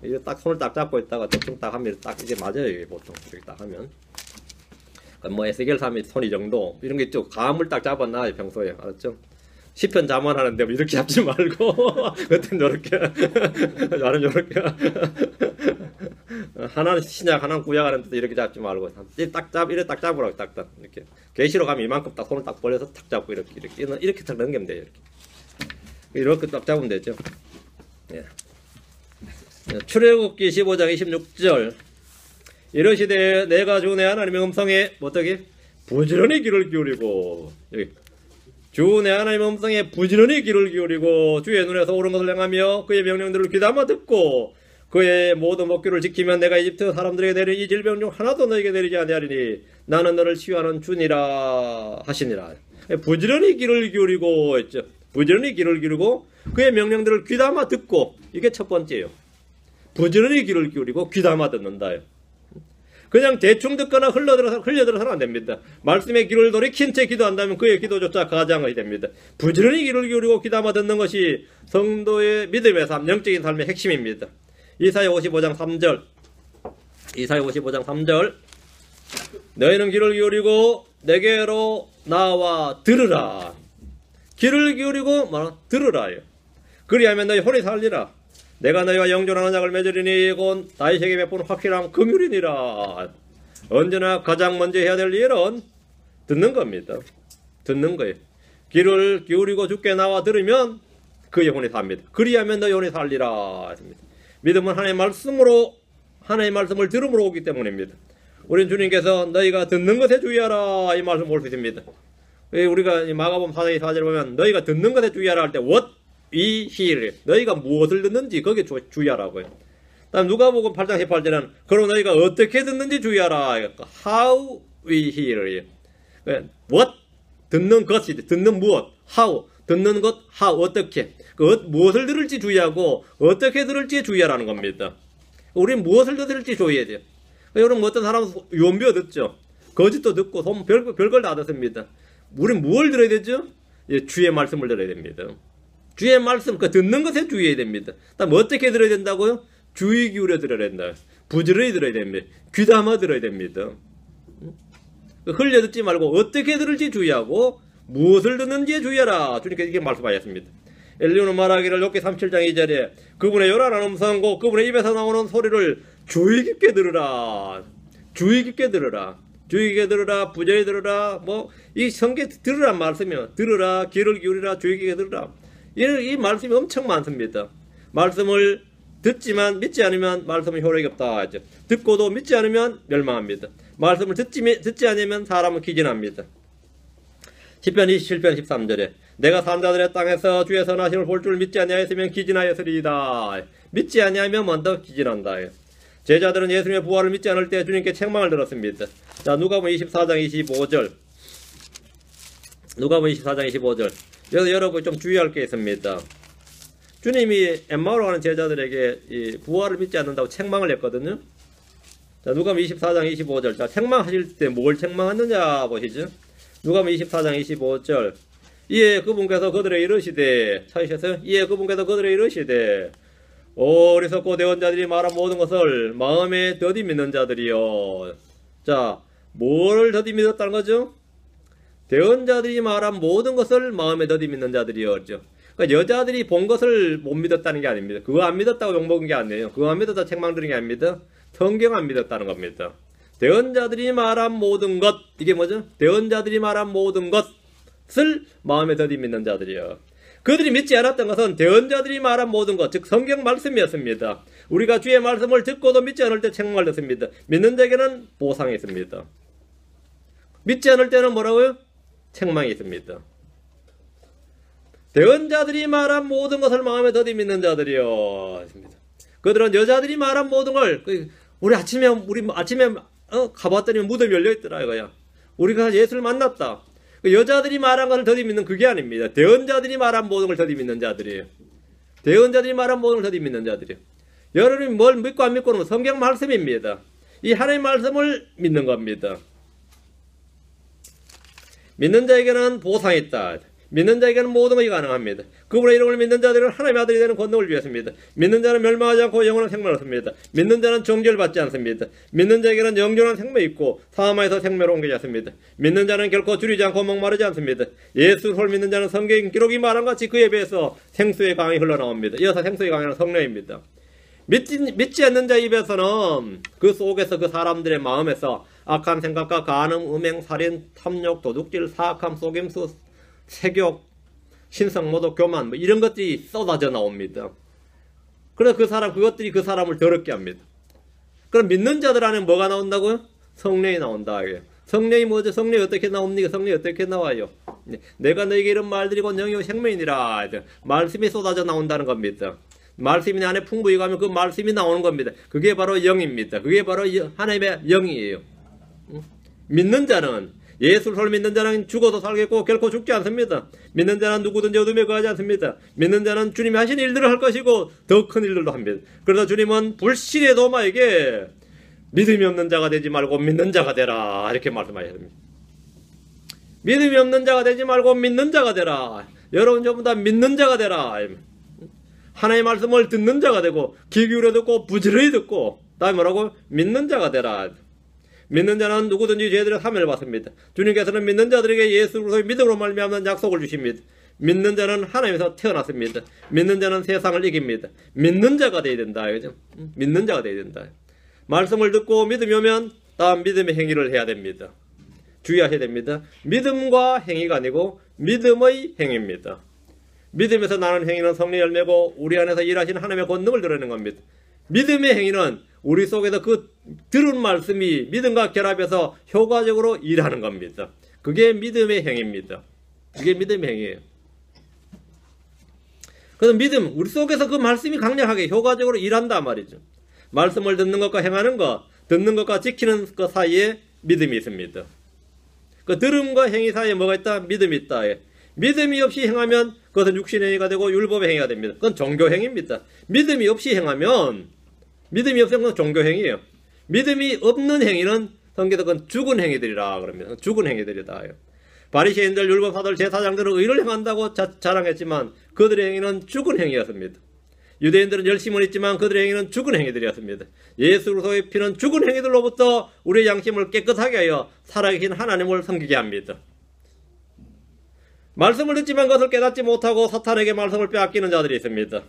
이게 딱 손을 딱 잡고 있다가 대충 딱 하면 딱 이게 맞아요. 이게 보통 이렇게 딱 하면. 뭐 에스겔 3이 손 이 정도 이런 게 있죠. 감을 딱 잡아놔요 평소에. 알았죠? 시편 자문하는데 뭐 이렇게 잡지 말고 그땐 요렇게 나는 요렇게 하나는 신약 하나는 구약 하는데 이렇게 잡지 말고 이렇게 딱 잡으라고 딱딱 이렇게. 계시로 가면 이만큼 딱 손을 딱 벌려서 탁 잡고 이렇게 딱 넘기면 돼요. 이렇게 딱 잡으면 되죠. 예. 출애굽기 15장 26절 이러시되 내가 주 내 하나님의 음성에 어떻게 부지런히 귀를 기울이고, 여기 주 내 하나님의 음성에 부지런히 귀를 기울이고 주의 눈에서 옳은 것을 행하며 그의 명령들을 귀담아 듣고 그의 모든 법규를 지키면 내가 이집트 사람들에게 내린 이 질병 중 하나도 너에게 내리지 아니하리니 나는 너를 치유하는 주니라 하시니라. 부지런히 귀를 기울이고 했죠. 부지런히 귀를 기울이고 그의 명령들을 귀담아 듣고, 이게 첫 번째예요. 부지런히 귀를 기울이고 귀담아 듣는다. 그냥 대충 듣거나 흘려들어서는 안 됩니다. 말씀의 귀를 돌이킨 채 기도한다면 그의 기도조차 가장이 됩니다. 부지런히 귀를 기울이고 귀담아 듣는 것이 성도의 믿음의 삶, 영적인 삶의 핵심입니다. 이사야 55장 3절. 이사야 55장 3절. 너희는 귀를 기울이고 내게로 나와 들으라. 귀를 기울이고 들으라요. 그리하면 너희 혼이 살리라. 내가 너희와 영존한 언약을 맺으리니 이건 다윗에게 베푼 확실한 긍휼이니라. 언제나 가장 먼저 해야 될 일은 듣는 겁니다. 듣는 거예요. 귀를 기울이고 주께 나와 들으면 그의 혼이 삽니다. 그리하면 너희 혼이 살리라 했습니다. 믿음은 하나님의 말씀으로, 하나님의 말씀을 들음으로 오기 때문입니다. 우린 주님께서 너희가 듣는 것에 주의하라 이 말씀 볼 수 있습니다. 우리가 마가복음 4장 4절을 보면 너희가 듣는 것에 주의하라 할 때 what we hear, 너희가 무엇을 듣는지 거기에 주의하라고요. 다음 누가복음 8장 18절은 그럼 너희가 어떻게 듣는지 주의하라. how we hear, what 듣는 것이, 듣는 무엇, how 듣는 것, how 어떻게, 무엇을 들을지 주의하고 어떻게 들을지에 주의하라는 겁니다. 우리는 무엇을 들을지 주의해야 돼요. 여러분 어떤 사람은 유언비어 듣죠. 거짓도 듣고 별걸 다 듣습니다. 우리는 무엇을 들어야 되죠? 주의 말씀을 들어야 됩니다. 주의 말씀, 듣는 것에 주의해야 됩니다. 다음 어떻게 들어야 된다고요? 주의 기울여 들어야 된다. 부지런히 들어야 됩니다. 귀담아 들어야 됩니다. 흘려 듣지 말고 어떻게 들을지 주의하고 무엇을 듣는지에 주의하라. 주님께서 이렇게 말씀하셨습니다. 엘리야는 말하기를 욥기 37장 2절에 그분의 요란한 음성과 그분의 입에서 나오는 소리를 주의 깊게 들으라. 주의 깊게 들으라. 주의 깊게 들으라. 부지런히 들으라. 이 성경 들으란 말씀이요. 들으라. 귀를 기울이라. 주의 깊게 들으라. 이 말씀이 엄청 많습니다. 말씀을 듣지만 믿지 않으면 말씀은 효력이 없다 하죠. 듣고도 믿지 않으면 멸망합니다. 말씀을 듣지 않으면 사람은 기진합니다. 시편 27편 13절에 내가 산자들의 땅에서 주의 선하심을 볼 줄 믿지 아니하였으면 기진하였으리이다. 믿지 아니하면 먼저 기진한다. 제자들은 예수님의 부활을 믿지 않을 때 주님께 책망을 들었습니다. 자, 누가복음 24장 25절. 누가복음 24장 25절. 여기서 여러분이 좀 주의할 게 있습니다. 주님이 엠마오로 가는 제자들에게 이 부활을 믿지 않는다고 책망을 했거든요. 자, 누가복음 24장 25절. 자, 책망하실 때 뭘 책망하느냐 보시죠. 누가복음 24장 25절. 이에 그분께서 그들에 이르시되, 찾으셨어요? 이에 그분께서 그들에 이르시되 어리석고 대언자들이 말한 모든 것을 마음에 더디 믿는 자들이요. 자, 뭘 더디 믿었다는 거죠? 대언자들이 말한 모든 것을 마음에 더디 믿는 자들이요. 그러니까 여자들이 본 것을 못 믿었다는 게 아닙니다. 그거 안 믿었다고 욕먹은 게 아니에요. 그거 안 믿었다 책망 들은 게 아닙니다. 성경 안 믿었다는 겁니다. 대언자들이 말한 모든 것, 이게 뭐죠? 대언자들이 말한 모든 것을 마음에 더디 믿는 자들이요. 그들이 믿지 않았던 것은 대언자들이 말한 모든 것, 즉 성경 말씀이었습니다. 우리가 주의 말씀을 듣고도 믿지 않을 때 책망을 듣습니다. 믿는 자에게는 보상이 있습니다. 믿지 않을 때는 뭐라고요? 책망이 있습니다. 대언자들이 말한 모든 것을 마음에 더디 믿는 자들이요. 그들은 여자들이 말한 모든 걸, 우리 아침에 가봤더니 무덤이 열려있더라 이거야. 우리가 예수를 만났다. 여자들이 말한 것을 더디 믿는 그게 아닙니다. 대언자들이 말한 모든 걸 더디 믿는 자들이에요. 대언자들이 말한 모든 걸 더디 믿는 자들이에요. 여러분이 뭘 믿고 안 믿고는 성경 말씀입니다. 이 하나님의 말씀을 믿는 겁니다. 믿는 자에게는 보상이 있다. 믿는 자에게는 모든 것이 가능합니다. 그분의 이름을 믿는 자들은 하나님의 아들이 되는 권능을 주었습니다. 믿는 자는 멸망하지 않고 영원한 생명을 얻습니다. 믿는 자는 정죄를 받지 않습니다. 믿는 자에게는 영존한 생명이 있고 사망에서 생명으로 옮겨지 않습니다. 믿는 자는 결코 줄이지 않고 목마르지 않습니다. 예수를 믿는 자는 성경 기록이 말한 같이 그에 비해서 생수의 강이 흘러나옵니다. 이어서 생수의 강은 성령입니다. 믿지 않는 자 입에서는 그 속에서 그 사람들의 마음에서 악한 생각과 간음, 음행, 살인, 탐욕, 도둑질, 사악함, 속임수, 세욕, 신성, 모독, 교만 이런 것들이 쏟아져 나옵니다. 그래서 그것들이 그 사람을 더럽게 합니다. 그럼 믿는 자들 안에 뭐가 나온다고요? 성령이 나온다. 성령이 뭐죠? 성령이 어떻게 나옵니까? 성령이 어떻게 나와요? 내가 너에게 이런 말들이고 영이요 생명이니라. 말씀이 쏟아져 나온다는 겁니다. 말씀이 내 안에 풍부히 가면 그 말씀이 나오는 겁니다. 그게 바로 영입니다. 그게 바로 하나님의 영이에요. 믿는 자는, 예수를 믿는 자는 죽어도 살겠고 결코 죽지 않습니다. 믿는 자는 누구든지 어둠에 거하지 않습니다. 믿는 자는 주님이 하신 일들을 할 것이고 더 큰 일들도 합니다. 그래서 주님은 불신의 도마에게 믿음이 없는 자가 되지 말고 믿는 자가 되라. 이렇게 말씀하셔야 됩니다. 믿음이 없는 자가 되지 말고 믿는 자가 되라. 여러분 전부 다 믿는 자가 되라. 하나님의 말씀을 듣는 자가 되고 귀 기울여 듣고 부지런히 듣고 다음에 뭐라고? 믿는 자가 되라. 믿는 자는 누구든지 죄들의 사면을 받습니다. 주님께서는 믿는 자들에게 예수 그리스도의 믿음으로 말미암는 약속을 주십니다. 믿는 자는 하나님에서 태어났습니다. 믿는 자는 세상을 이깁니다. 믿는 자가 되어야 된다. 그죠? 믿는 자가 되어야 된다. 말씀을 듣고 믿음이 오면 다음 믿음의 행위를 해야 됩니다. 주의하셔야 됩니다. 믿음과 행위가 아니고 믿음의 행위입니다. 믿음에서 나는 행위는 성령의 열매고 우리 안에서 일하시는 하나님의 권능을 드러내는 겁니다. 믿음의 행위는 우리 속에서 그 들은 말씀이 믿음과 결합해서 효과적으로 일하는 겁니다. 그게 믿음의 행위입니다. 그게 믿음의 행위예요. 그래서 믿음, 우리 속에서 그 말씀이 강력하게 효과적으로 일한다 말이죠. 말씀을 듣는 것과 행하는 것, 듣는 것과 지키는 것 사이에 믿음이 있습니다. 그 들음과 행위 사이에 뭐가 있다? 믿음이 있다. 믿음이 없이 행하면 그것은 육신의 행위가 되고 율법의 행위가 됩니다. 그건 종교행위입니다. 믿음이 없이 행하면, 믿음이 없으면 그건 종교행위예요. 믿음이 없는 행위는 성경에서 그건 죽은 행위들이라 그럽니다. 죽은 행위들이다. 바리새인들, 율법사들, 제사장들은 의를 행한다고 자랑했지만 그들의 행위는 죽은 행위였습니다. 유대인들은 열심은 있지만 그들의 행위는 죽은 행위들이었습니다. 예수 그리스도의 피는 죽은 행위들로부터 우리의 양심을 깨끗하게 하여 살아계신 하나님을 섬기게 합니다. 말씀을 듣지만 그것을 깨닫지 못하고 사탄에게 말씀을 빼앗기는 자들이 있습니다.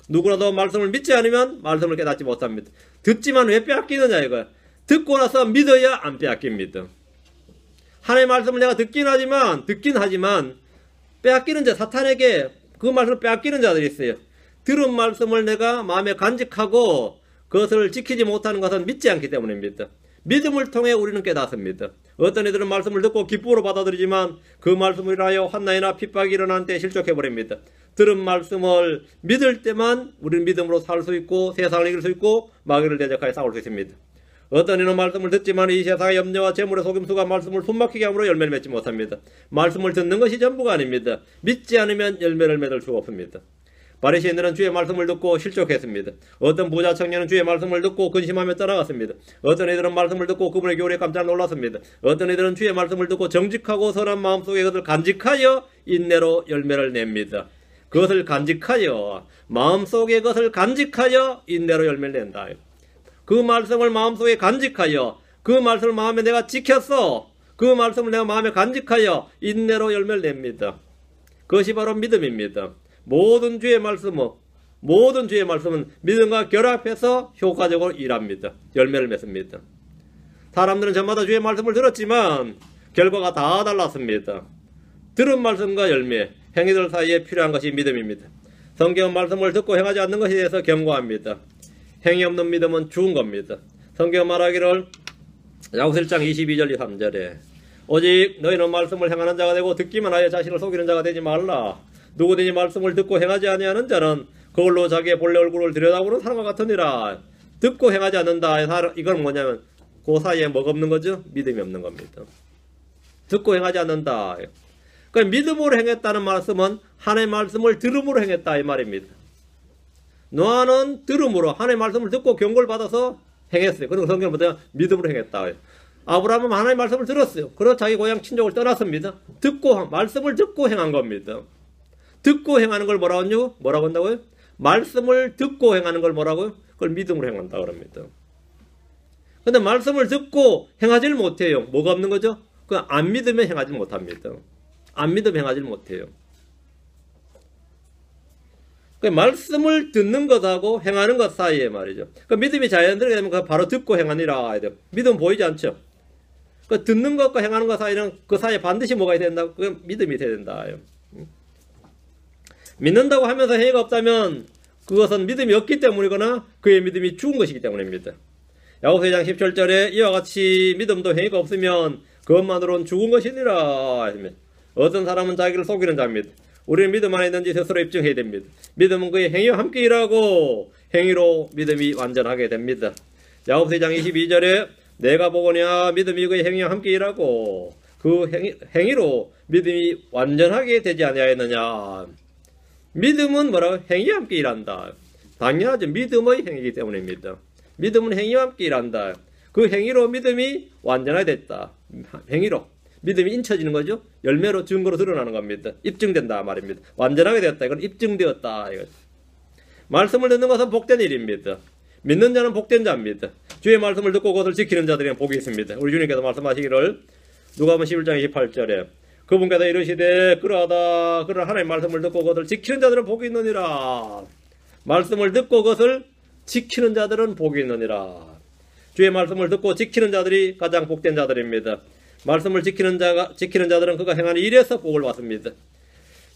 누구라도 말씀을 믿지 않으면 말씀을 깨닫지 못합니다. 듣지만 왜 빼앗기느냐 이거야. 듣고 나서 믿어야 안 빼앗깁니다. 하나님의 말씀을 내가 듣긴 하지만 빼앗기는 자, 사탄에게 그 말씀을 빼앗기는 자들이 있어요. 들은 말씀을 내가 마음에 간직하고 그것을 지키지 못하는 것은 믿지 않기 때문입니다. 믿음을 통해 우리는 깨닫습니다. 어떤 이들은 말씀을 듣고 기쁨으로 받아들이지만 그 말씀을 인하여 환난이나 핍박이 일어난 때 실족해버립니다. 들은 말씀을 믿을 때만 우리는 믿음으로 살 수 있고 세상을 이길 수 있고 마귀를 대적하여 싸울 수 있습니다. 어떤 이는 말씀을 듣지만 이 세상의 염려와 재물의 속임수가 말씀을 숨막히게 함으로 열매를 맺지 못합니다. 말씀을 듣는 것이 전부가 아닙니다. 믿지 않으면 열매를 맺을 수가 없습니다. 바리새인들은 주의 말씀을 듣고 실족했습니다. 어떤 부자 청년은 주의 말씀을 듣고 근심하며 떠나갔습니다. 어떤 이들은 말씀을 듣고 그분의 교리에 깜짝 놀랐습니다. 어떤 이들은 주의 말씀을 듣고 정직하고 선한 마음속에 그것을 간직하여 인내로 열매를 냅니다. 그것을 간직하여 마음속에 그것을 간직하여 인내로 열매를 낸다. 그 말씀을 마음속에 간직하여 그 말씀을 마음에 내가 지켰어. 그 말씀을 내가 마음에 간직하여 인내로 열매를 냅니다. 그것이 바로 믿음입니다. 모든 주의 말씀은 믿음과 결합해서 효과적으로 일합니다. 열매를 맺습니다. 사람들은 저마다 주의 말씀을 들었지만 결과가 다 달랐습니다. 들은 말씀과 열매, 행위들 사이에 필요한 것이 믿음입니다. 성경 말씀을 듣고 행하지 않는 것에 대해서 경고합니다. 행위 없는 믿음은 죽은 겁니다. 성경 말하기를 야고보서 1장 22절 23절에 오직 너희는 말씀을 행하는 자가 되고 듣기만 하여 자신을 속이는 자가 되지 말라. 누구든지 말씀을 듣고 행하지 아니하는 자는 그걸로 자기의 본래 얼굴을 들여다보는 사람과 같으니라. 듣고 행하지 않는다. 이건 뭐냐면 그 사이에 뭐가 없는 거죠? 믿음이 없는 겁니다. 듣고 행하지 않는다. 그러니까 믿음으로 행했다는 말씀은 하나님의 말씀을 들음으로 행했다 이 말입니다. 노아는 들음으로 하나님의 말씀을 듣고 경고를 받아서 행했어요. 그리고 성경은 뭐냐? 믿음으로 행했다. 아브라함은 하나님의 말씀을 들었어요. 그래서 자기 고향 친족을 떠났습니다. 말씀을 듣고 행한 겁니다. 듣고 행하는 걸 뭐라고 한다고요? 말씀을 듣고 행하는 걸 뭐라고요? 그걸 믿음으로 행한다 그럽니다. 근데 말씀을 듣고 행하지를 못해요. 뭐가 없는 거죠? 그 안 믿으면 행하지 못합니다. 안 믿으면 행하지 못해요. 그 말씀을 듣는 것하고 행하는 것 사이에 말이죠. 그 믿음이 자연스럽게 되면 바로 듣고 행하니라 해야 돼요. 믿음 보이지 않죠? 그 듣는 것과 행하는 것 사이는 그 사이에 반드시 뭐가 있어야 된다? 그 믿음이 있어야 된다. 믿는다고 하면서 행위가 없다면 그것은 믿음이 없기 때문이거나 그의 믿음이 죽은 것이기 때문입니다. 야고보서 2장 17절에 이와 같이 믿음도 행위가 없으면 그것만으로는 죽은 것이니라. 어떤 사람은 자기를 속이는 자입니다. 우리는 믿음 안에 있는지 스스로 입증해야 됩니다. 믿음은 그의 행위와 함께 일하고 행위로 믿음이 완전하게 됩니다. 야고보서 2장 22절에 내가 보거냐 믿음이 그의 행위와 함께 일하고 그 행위로 믿음이 완전하게 되지 아니하였느냐. 믿음은 뭐라고? 행위와 함께 일한다. 당연하죠. 믿음의 행위이기 때문입니다. 믿음은 행위와 함께 일한다. 그 행위로 믿음이 완전하게 됐다. 행위로. 믿음이 인쳐지는 거죠. 열매로 증거로 드러나는 겁니다. 입증된다 말입니다. 완전하게 되었다. 이건 입증되었다. 이거. 말씀을 듣는 것은 복된 일입니다. 믿는 자는 복된 자입니다. 주의 말씀을 듣고 그것을 지키는 자들에게 복이 있습니다. 우리 주님께서 말씀하시기를 누가복음 11장 28절에 그분께서 이르시되 그러하다 그런 하나님의 말씀을 듣고 그것을 지키는 자들은 복이 있느니라. 말씀을 듣고 그것을 지키는 자들은 복이 있느니라. 주의 말씀을 듣고 지키는 자들이 가장 복된 자들입니다. 말씀을 지키는 자들은 그가 행하는 일에서 복을 받습니다.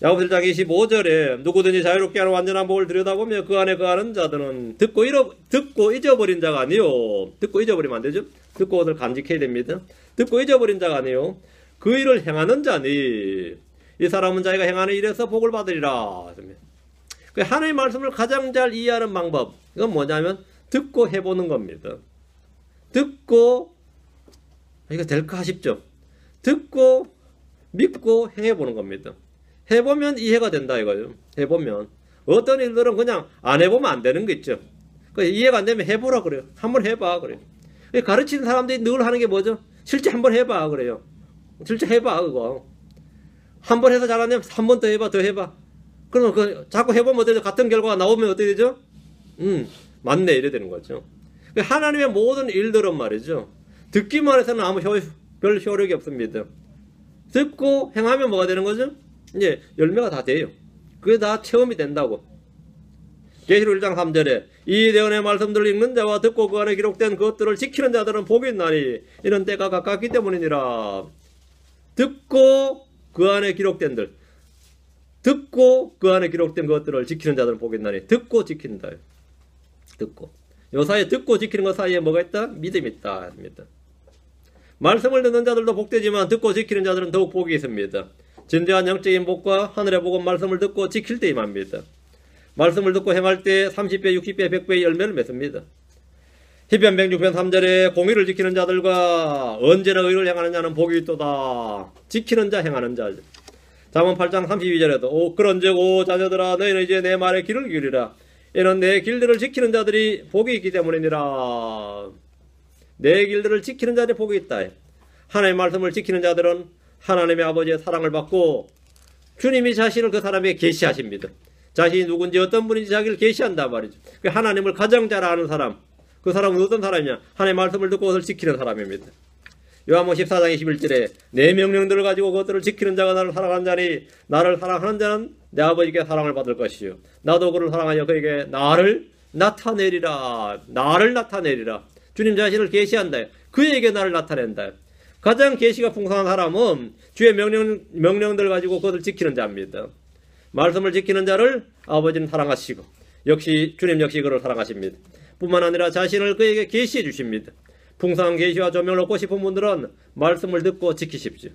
야고보서 1장 25절에 누구든지 자유롭게 하는 완전한 복을 들여다보며 그 안에 거하는 자들은 듣고 잊어버린 자가 아니요. 듣고 잊어버리면 안 되죠. 듣고 그것을 간직해야 됩니다. 듣고 잊어버린 자가 아니요. 그 일을 행하는 자니 이 사람은 자기가 행하는 일에서 복을 받으리라. 하나님의 말씀을 가장 잘 이해하는 방법 이건 뭐냐면 듣고 해보는 겁니다. 듣고 이거 될까 싶죠. 듣고 믿고 행해보는 겁니다. 해보면 이해가 된다 이거죠. 해보면 어떤 일들은 그냥 안 해보면 안 되는 게 있죠. 이해가 안 되면 해보라 그래요. 한번 해봐 그래요. 가르치는 사람들이 늘 하는 게 뭐죠? 실제 한번 해봐 그래요. 실제 해봐 그거. 한 번 해서 잘안 되면 한 번 더 해봐 더 해봐. 그러면 자꾸 해보면 어떻게 같은 결과가 나오면 어떻게 되죠? 맞네 이래 되는 거죠. 하나님의 모든 일들은 말이죠. 듣기만 해서는 아무 별 효력이 없습니다. 듣고 행하면 뭐가 되는 거죠? 이제 열매가 다 돼요. 그게 다 체험이 된다고. 계시록 1장 3절에 이 대언의 말씀들을 읽는 자와 듣고 그 안에 기록된 것들을 지키는 자들은 복이 있나니 이런 때가 가깝기 때문이니라. 듣고 그 안에 기록된들 듣고 그 안에 기록된 것들을 지키는 자들은 복이 있나니 듣고 지킨다. 듣고 요 사이에 듣고 지키는 것 사이에 뭐가 있다? 믿음이 있다. 말씀을 듣는 자들도 복되지만 듣고 지키는 자들은 더욱 복이 있습니다. 진정한 영적인 복과 하늘의 복은 말씀을 듣고 지킬 때 임합니다. 말씀을 듣고 행할 때 30배, 60배, 100배의 열매를 맺습니다. 시편 106편 3절에 공의를 지키는 자들과 언제나 의를 행하는 자는 복이 있도다. 지키는 자, 행하는 자. 잠언 8장 32절에도 그런즉 오 자녀들아 너희는 이제 내 말에 귀를 기울이라. 이는 내 길들을 지키는 자들이 복이 있기 때문이니라. 내 길들을 지키는 자들이 복이 있다. 하나님의 말씀을 지키는 자들은 하나님의 아버지의 사랑을 받고 주님이 자신을 그 사람에게 계시하십니다. 자신이 누군지 어떤 분인지 자기를 계시한단 말이죠. 하나님을 가장 잘 아는 사람, 그 사람은 어떤 사람이냐? 하나님의 말씀을 듣고 그것을 지키는 사람입니다. 요한복음 14장 21절에 내 명령들을 가지고 그것들을 지키는 자가 나를 사랑하는 자니 나를 사랑하는 자는 내 아버지께 사랑을 받을 것이요 나도 그를 사랑하여 그에게 나를 나타내리라. 나를 나타내리라. 주님 자신을 계시한다. 그에게 나를 나타낸다. 가장 계시가 풍성한 사람은 주의 명령들을 가지고 그것을 지키는 자입니다. 말씀을 지키는 자를 아버지는 사랑하시고 역시 주님 역시 그를 사랑하십니다. 뿐만 아니라 자신을 그에게 계시해 주십니다. 풍성한 계시와 조명을 얻고 싶은 분들은 말씀을 듣고 지키십시오.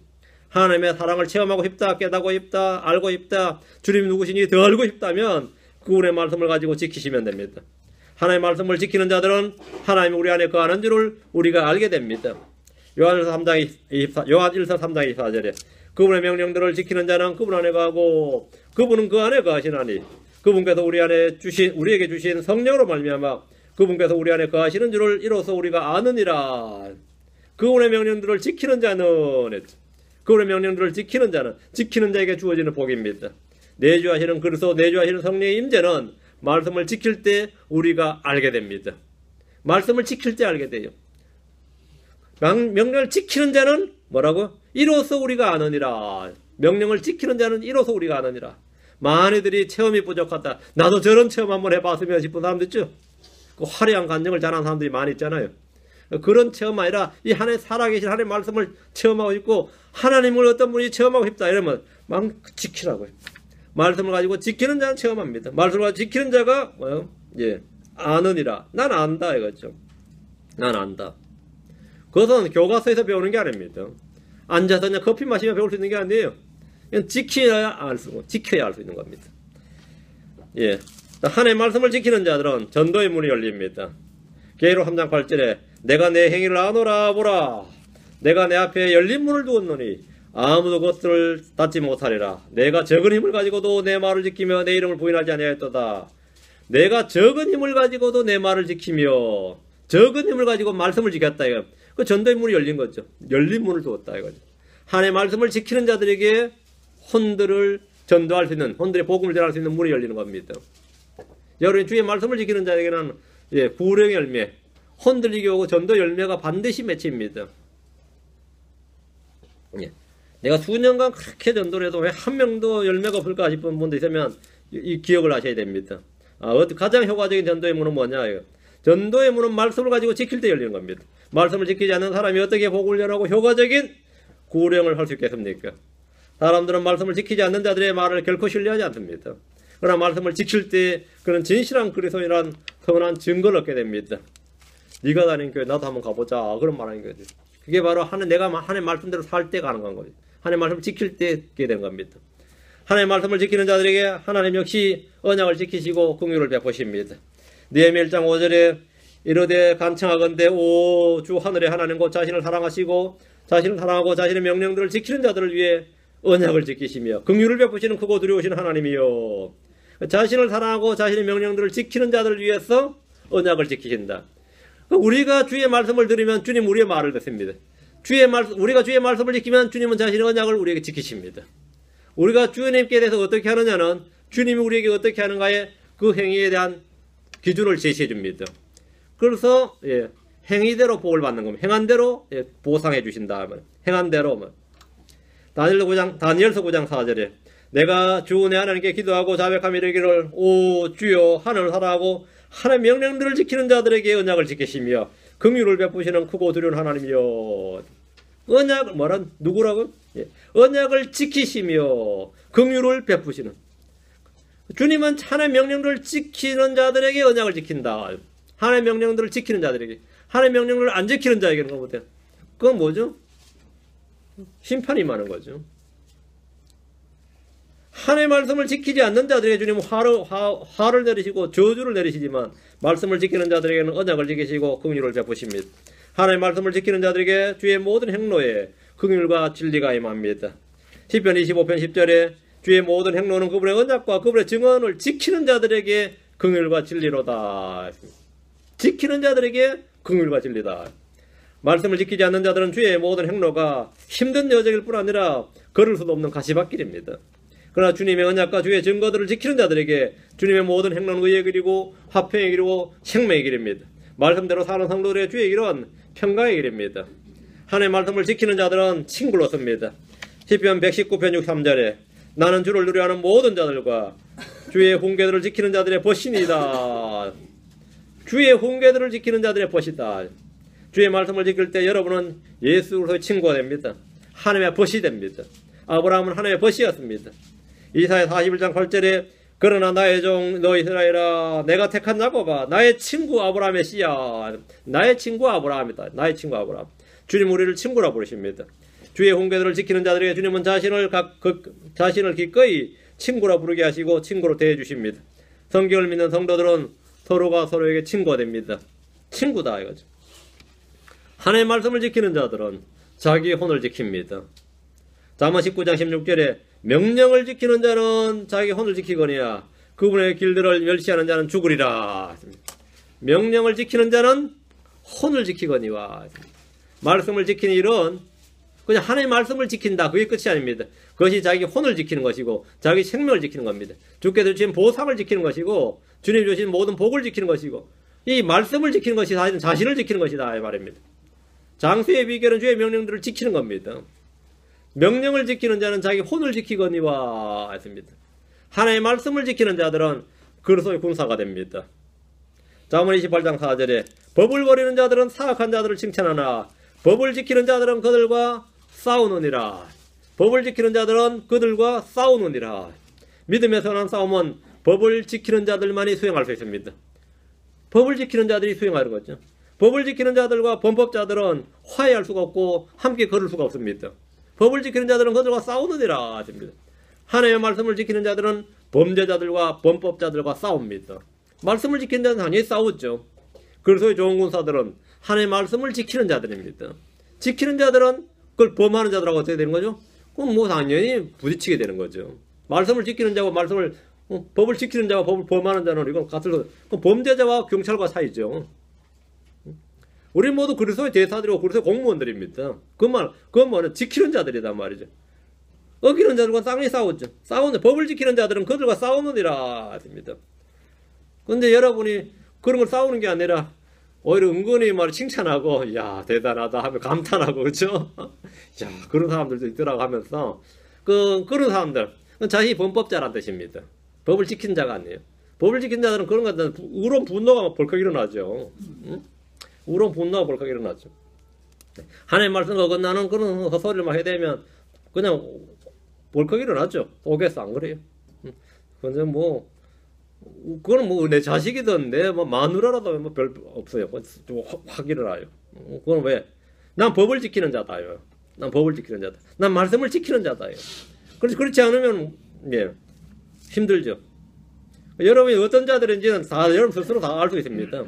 하나님의 사랑을 체험하고 싶다, 깨닫고 싶다, 알고 싶다, 주님 누구시니 더 알고 싶다면 그분의 말씀을 가지고 지키시면 됩니다. 하나님의 말씀을 지키는 자들은 하나님이 우리 안에 거하는 줄을 우리가 알게 됩니다. 요한일서 3장 24절에 그분의 명령들을 지키는 자는 그분 안에 거하고 그분은 그 안에 거하시나니 그분께서 우리에게 주신 성령으로 말미암아 그분께서 우리 안에 거하시는 줄을 이로써 우리가 아느니라. 그분의 명령들을 지키는 자는 그분의 명령들을 지키는 자는 지키는 자에게 주어지는 복입니다. 내주하시는 그리스도 내주하시는 성령의 임재는 말씀을 지킬 때 우리가 알게 됩니다. 말씀을 지킬 때 알게 돼요. 명령을 지키는 자는 뭐라고? 이로써 우리가 아느니라. 명령을 지키는 자는 이로써 우리가 아느니라. 많이들이 체험이 부족하다. 나도 저런 체험 한번 해봤으면 싶은 사람들 있죠? 그 화려한 간증을 잘하는 사람들이 많이 있잖아요. 그런 체험 아니라 이 하나님 살아계신 하나님의 말씀을 체험하고 싶고 하나님을 어떤 분이 체험하고 싶다 이러면 막 지키라고요. 말씀을 가지고 지키는 자는 체험합니다. 말씀을 가지고 지키는 자가 뭐요? 예, 아느니라. 난 안다 이거죠. 난 안다. 그것은 교과서에서 배우는 게 아닙니다. 앉아서 그냥 커피 마시며 배울 수 있는 게 아니에요. 그냥 지켜야 알 수 있는 겁니다. 예. 하나님의 말씀을 지키는 자들은 전도의 문이 열립니다. 계시록 3장 8절에 내가 내 행위를 아노라 보라. 내가 내 앞에 열린 문을 두었노니 아무도 그것을 닫지 못하리라. 내가 적은 힘을 가지고도 내 말을 지키며 내 이름을 부인하지 아니하였도다. 내가 적은 힘을 가지고도 내 말을 지키며 적은 힘을 가지고 말씀을 지켰다 이거. 그 전도의 문이 열린 거죠. 열린 문을 두었다 이거죠. 하나님의 말씀을 지키는 자들에게 혼들을 전도할 수 있는, 혼들의 복음을 전할 수 있는 문이 열리는 겁니다. 여러분 주의 말씀을 지키는 자에게는 구령의 열매, 혼들리게 오고 전도 열매가 반드시 맺힙니다. 내가 수년간 그렇게 전도를 해도 왜 한 명도 열매가 없을까 싶은 분도 있으면 이 기억을 하셔야 됩니다. 가장 효과적인 전도의 문은 뭐냐? 전도의 문은 말씀을 가지고 지킬 때 열리는 겁니다. 말씀을 지키지 않는 사람이 어떻게 복음을 전하고 효과적인 구령을 할 수 있겠습니까? 사람들은 말씀을 지키지 않는 자들의 말을 결코 신뢰하지 않습니다. 그러나 말씀을 지킬 때 그런 진실한 그리스도인이란 선한 증거를 얻게 됩니다. 네가 다니는 교회 나도 한번 가보자 그런 말하는 거지. 그게 바로 내가 하나님의 말씀대로 살 때 가능한 거예요. 하나님의 말씀을 지킬 때 있게 되는 겁니다. 하나님의 말씀을 지키는 자들에게 하나님 역시 언약을 지키시고 긍휼을 베푸십니다. 느헤미야 1장 5절에 이르되 간청하건대 오 주 하늘의 하나님 곧 자신을 사랑하시고 자신을 사랑하고 자신의 명령들을 지키는 자들을 위해 언약을 지키시며 긍휼을 베푸시는 크고 두려우신 하나님이요. 자신을 사랑하고 자신의 명령들을 지키는 자들을 위해서 언약을 지키신다. 우리가 주의 말씀을 들으면 주님 우리의 말을 듣습니다. 우리가 주의 말씀을 지키면 주님은 자신의 언약을 우리에게 지키십니다. 우리가 주님께 대해서 어떻게 하느냐는 주님이 우리에게 어떻게 하는가에 그 행위에 대한 기준을 제시해 줍니다. 그래서 행위대로 복을 받는 겁니다. 행한 대로 보상해 주신다. 행한 대로. 다니엘서 9장 4절에 내가 주 내 하나님께 기도하고 자백하며 이르기를 오 주여 하늘을 사랑하고 하나님의 명령들을 지키는 자들에게 언약을 지키시며 긍휼을 베푸시는 크고 두려운 하나님이여. 언약을 누구라고? 언약을 지키시며 긍휼을 베푸시는. 주님은 하나님의 명령들을 지키는 자들에게 언약을 지킨다. 하나님의 명령들을 지키는 자들에게. 하나님의 명령들을 안 지키는 자에게는 그건 뭐죠? 심판이 많은 거죠. 하나님의 말씀을 지키지 않는 자들에게 주님은 화를 내리시고 저주를 내리시지만 말씀을 지키는 자들에게는 언약을 지키시고 긍휼을 베푸십니다. 하나님의 말씀을 지키는 자들에게 주의 모든 행로에 긍휼과 진리가 임합니다. 시편 25편 10절에 주의 모든 행로는 그분의 언약과 그분의 증언을 지키는 자들에게 긍휼과 진리로다. 지키는 자들에게 긍휼과 진리다. 말씀을 지키지 않는 자들은 주의 모든 행로가 힘든 여정일 뿐 아니라 걸을 수도 없는 가시밭길입니다. 그러나 주님의 언약과 주의 증거들을 지키는 자들에게 주님의 모든 행로는 의의 길이고 화평의 길이고 생명의 길입니다. 말씀대로 사는 성도들의 주의 길은 평강의 길입니다. 하나님의 말씀을 지키는 자들은 친구로 섭니다. 시편 119편 63절에 나는 주를 누려하는 모든 자들과 주의 훈계들을 지키는 자들의 벗이니이다. 주의 훈계들을 지키는 자들의 벗이다. 주의 말씀을 지킬 때 여러분은 예수 그리스도의 친구가 됩니다. 하나님의 벗이 됩니다. 아브라함은 하나님의 벗이었습니다. 이사야 41장 8절에 그러나 나의 종 너 이스라엘아 내가 택한 야곱아 나의 친구 아브라함의 씨야. 나의 친구 아브라함이다. 나의 친구 아브라함. 주님 우리를 친구라 부르십니다. 주의 훈계들을 지키는 자들에게 주님은 자신을 기꺼이 친구라 부르게 하시고 친구로 대해 주십니다. 성경을 믿는 성도들은 서로가 서로에게 친구가 됩니다. 친구다 이거죠. 하나님의 말씀을 지키는 자들은 자기의 혼을 지킵니다. 잠언 19장 16절에 명령을 지키는 자는 자기 혼을 지키거니와 그분의 길들을 멸시하는 자는 죽으리라. 명령을 지키는 자는 혼을 지키거니와. 말씀을 지키는 일은 그냥 하나님의 말씀을 지킨다. 그게 끝이 아닙니다. 그것이 자기 혼을 지키는 것이고 자기 생명을 지키는 겁니다. 주께서 주신 보상을 지키는 것이고 주님 주신 모든 복을 지키는 것이고 이 말씀을 지키는 것이 사실은 자신을 지키는 것이다 이 말입니다. 장수의 비결은 주의 명령들을 지키는 겁니다. 명령을 지키는 자는 자기 혼을 지키거니와 했습니다. 하나님의 말씀을 지키는 자들은 그리스도의 군사가 됩니다. 잠언 28장 4절에 법을 버리는 자들은 사악한 자들을 칭찬하나 법을 지키는 자들은 그들과 싸우느니라. 법을 지키는 자들은 그들과 싸우느니라. 믿음의 선한 싸움은 법을 지키는 자들만이 수행할 수 있습니다. 법을 지키는 자들이 수행하는 거죠. 법을 지키는 자들과 범법자들은 화해할 수가 없고 함께 걸을 수가 없습니다. 법을 지키는 자들은 그들과 싸우느니라 하십니다. 하나님의 말씀을 지키는 자들은 범죄자들과 범법자들과 싸웁니다. 말씀을 지키는 자는 당연히 싸우죠. 그래서 좋은 군사들은 하나님의 말씀을 지키는 자들입니다. 지키는 자들은 그걸 범하는 자들하고 어떻게 되는 거죠? 그럼 뭐 당연히 부딪히게 되는 거죠. 말씀을 지키는 자와 법을 지키는 자와 법을 범하는 자는 이건 같은 거. 범죄자와 경찰과 사이죠. 우리 모두 그리스도의 대사들이고 그리스도의 공무원들입니다. 그건 뭐는 지키는 자들이란 말이죠. 어기는 자들과 쌍이 싸웠죠. 싸우는 법을 지키는 자들은 그들과 싸우느니라 했습니다. 근데 여러분이 그런 걸 싸우는 게 아니라 오히려 은근히 말 칭찬하고 야 대단하다 하며 감탄하고 그렇죠? 야 그런 사람들도 있더라고 하면서 그런 사람들 자신이 범법자란 뜻입니다. 법을 지킨 자가 아니에요. 법을 지킨 자들은 그런 것 같은 우론 분노가 벌컥 일어나죠. 응? 우론 분노가 벌컥 일어나죠. 하나님 말씀 어긋나는 그런 헛소리를 막 해대면 그냥 벌컥 일어나죠. 속에서 안 그래요. 근데 그건 내 자식이든 내 마누라라도 별 없어요. 좀 확 일어나요. 그건 왜? 난 법을 지키는 자다요. 난 법을 지키는 자다. 난 말씀을 지키는 자다요. 그렇지 않으면 예, 힘들죠. 여러분이 어떤 자들인지는 다 여러분 스스로 다 알 수 있습니다.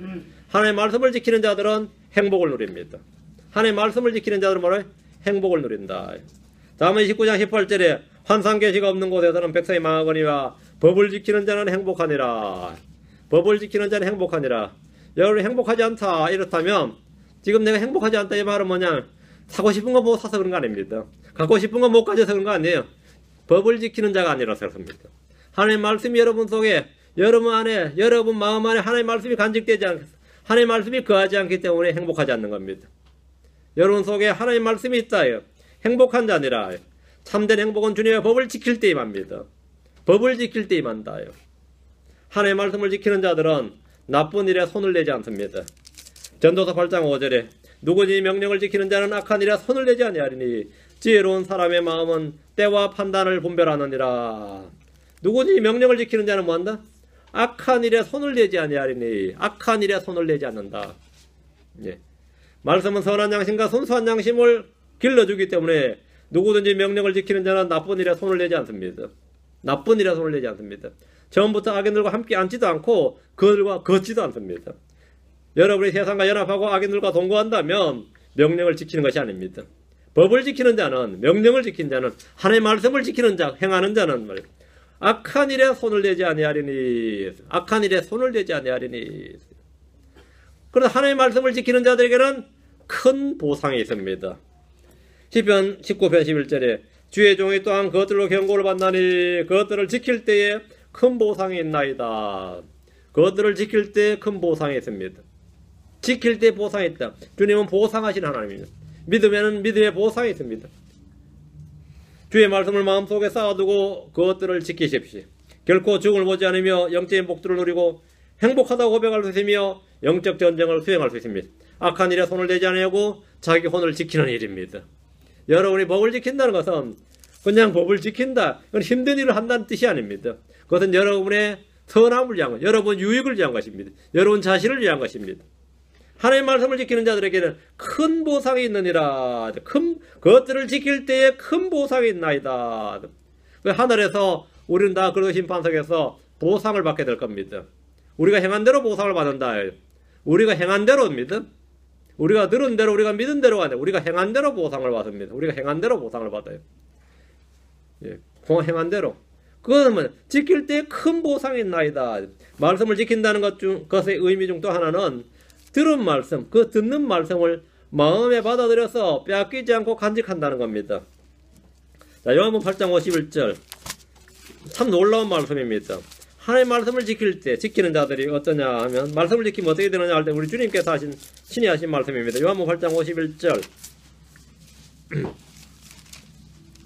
하나님의 말씀을 지키는 자들은 행복을 누립니다. 하나님의 말씀을 지키는 자들은 뭐래? 행복을 누린다. 다음은 19장 18절에 환상 계시가 없는 곳에서는 백성이 망하거니와 법을 지키는 자는 행복하니라. 법을 지키는 자는 행복하니라. 여러분이 행복하지 않다 이렇다면 지금 내가 행복하지 않다 이 말은 뭐냐? 사고 싶은 거 못 사서 그런 거 아닙니다. 갖고 싶은 거 못 가져서 그런 거 아니에요. 법을 지키는 자가 아니라서 그렇습니다. 하나님의 말씀이 여러분 속에 여러분 안에 여러분 마음 안에 하나님의 말씀이 간직되지 않고 하나님의 말씀이 거하지 않기 때문에 행복하지 않는 겁니다. 여러분 속에 하나님의 말씀이 있다요. 행복한 자니라. 참된 행복은 주님의 법을 지킬 때 임합니다. 법을 지킬 때 임한다요. 하나님의 말씀을 지키는 자들은 나쁜 일에 손을 내지 않습니다. 전도서 8장 5절에 누구니 명령을 지키는 자는 악한 일에 손을 내지 아니하리니 지혜로운 사람의 마음은 때와 판단을 분별하느니라. 누구니 명령을 지키는 자는 뭐한다? 악한 일에 손을 내지 아니하리니 악한 일에 손을 내지 않는다. 예. 말씀은 선한 양심과 순수한 양심을 길러주기 때문에 누구든지 명령을 지키는 자는 나쁜 일에 손을 내지 않습니다. 나쁜 일에 손을 내지 않습니다. 처음부터 악인들과 함께 앉지도 않고 그들과 걷지도 않습니다. 여러분이 세상과 연합하고 악인들과 동거한다면 명령을 지키는 것이 아닙니다. 법을 지키는 자는 명령을 지키는 자는 하나님의 말씀을 지키는 자 행하는 자는 말이에요. 악한 일에 손을 내지 아니하리니 악한 일에 손을 내지 아니하리니. 그러나 하나님의 말씀을 지키는 자들에게는 큰 보상이 있습니다. 시편 19편 11절에 주의 종이 또한 그것들로 경고를 받나니 그것들을 지킬 때에 큰 보상이 있나이다. 그것들을 지킬 때 큰 보상이 있습니다. 지킬 때 보상이 있다. 주님은 보상하신 하나님입니다. 믿으면 믿음의 보상이 있습니다. 주의 말씀을 마음속에 쌓아두고 그것들을 지키십시오. 결코 죽음을 보지 않으며 영적인 복들을 누리고 행복하다고 고백할 수 있으며 영적 전쟁을 수행할 수 있습니다. 악한 일에 손을 대지 않으려고 자기 혼을 지키는 일입니다. 여러분이 법을 지킨다는 것은 그냥 법을 지킨다, 그건 힘든 일을 한다는 뜻이 아닙니다. 그것은 여러분의 선함을 위한 것, 여러분 유익을 위한 것입니다. 여러분 자신을 위한 것입니다. 하나님의 말씀을 지키는 자들에게는 큰 보상이 있느니라. 그것들을 지킬 때에 큰 보상이 있나이다. 하늘에서 우리는 다 그런 심판석에서 보상을 받게 될 겁니다. 우리가 행한 대로 보상을 받는다. 우리가 행한 대로입니다. 우리가 들은 대로 우리가 믿은 대로가 아니라 우리가 행한 대로 보상을 받습니다. 우리가 행한 대로 보상을 받아요. 예, 행한 대로. 그거는 지킬 때 큰 보상이 있나이다. 말씀을 지킨다는 것의 의미 중 또 하나는 들은 말씀, 그 듣는 말씀을 마음에 받아들여서 빼앗기지 않고 간직한다는 겁니다. 자, 요한복음 8장 51절. 참 놀라운 말씀입니다. 하나님의 말씀을 지킬 때 지키는 자들이 어떠냐 하면 말씀을 지키면 어떻게 되느냐 할 때 우리 주님께서 하신 신이 하신 말씀입니다. 요한복음 8장 51절.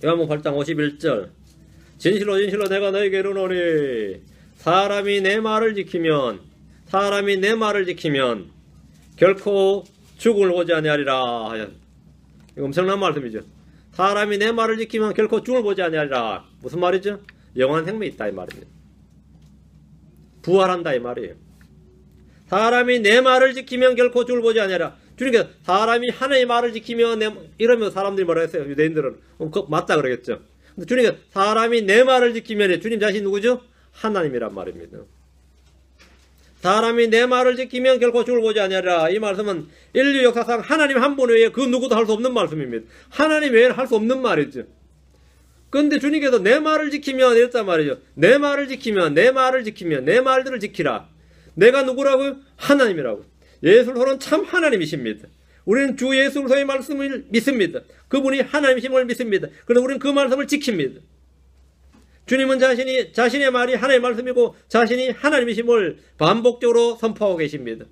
요한복음 8장 51절. 진실로 진실로 내가 너에게 이르노니 사람이 내 말을 지키면 결코 죽음을 보지 아니하리라. 이거 엄청난 말씀이죠. 사람이 내 말을 지키면 결코 죽음을 보지 아니하리라. 무슨 말이죠? 영원한 생명이 있다 이 말입니다. 부활한다 이 말이에요. 사람이 내 말을 지키면 결코 죽음을 보지 아니하리라. 주님께서 사람이 하나님의 말을 지키면 이러면 사람들이 뭐라 했어요? 유대인들은 맞다 그러겠죠. 근데 주님께서 사람이 내 말을 지키면 주님 자신이 누구죠? 하나님이란 말입니다. 사람이 내 말을 지키면 결코 죽을 보지 아니하리라. 이 말씀은 인류 역사상 하나님 한 분 외에 그 누구도 할 수 없는 말씀입니다. 하나님 외에는 할 수 없는 말이죠. 그런데 주님께서 내 말을 지키면 이랬단 말이죠. 내 말을 지키면 내 말들을 지키라. 내가 누구라고요? 하나님이라고. 예수로서는 참 하나님이십니다. 우리는 주 예수 그리스도의 말씀을 믿습니다. 그분이 하나님이심을 믿습니다. 그래서 우리는 그 말씀을 지킵니다. 주님은 자신의 말이 하나님의 말씀이고 자신이 하나님이심을 반복적으로 선포하고 계십니다.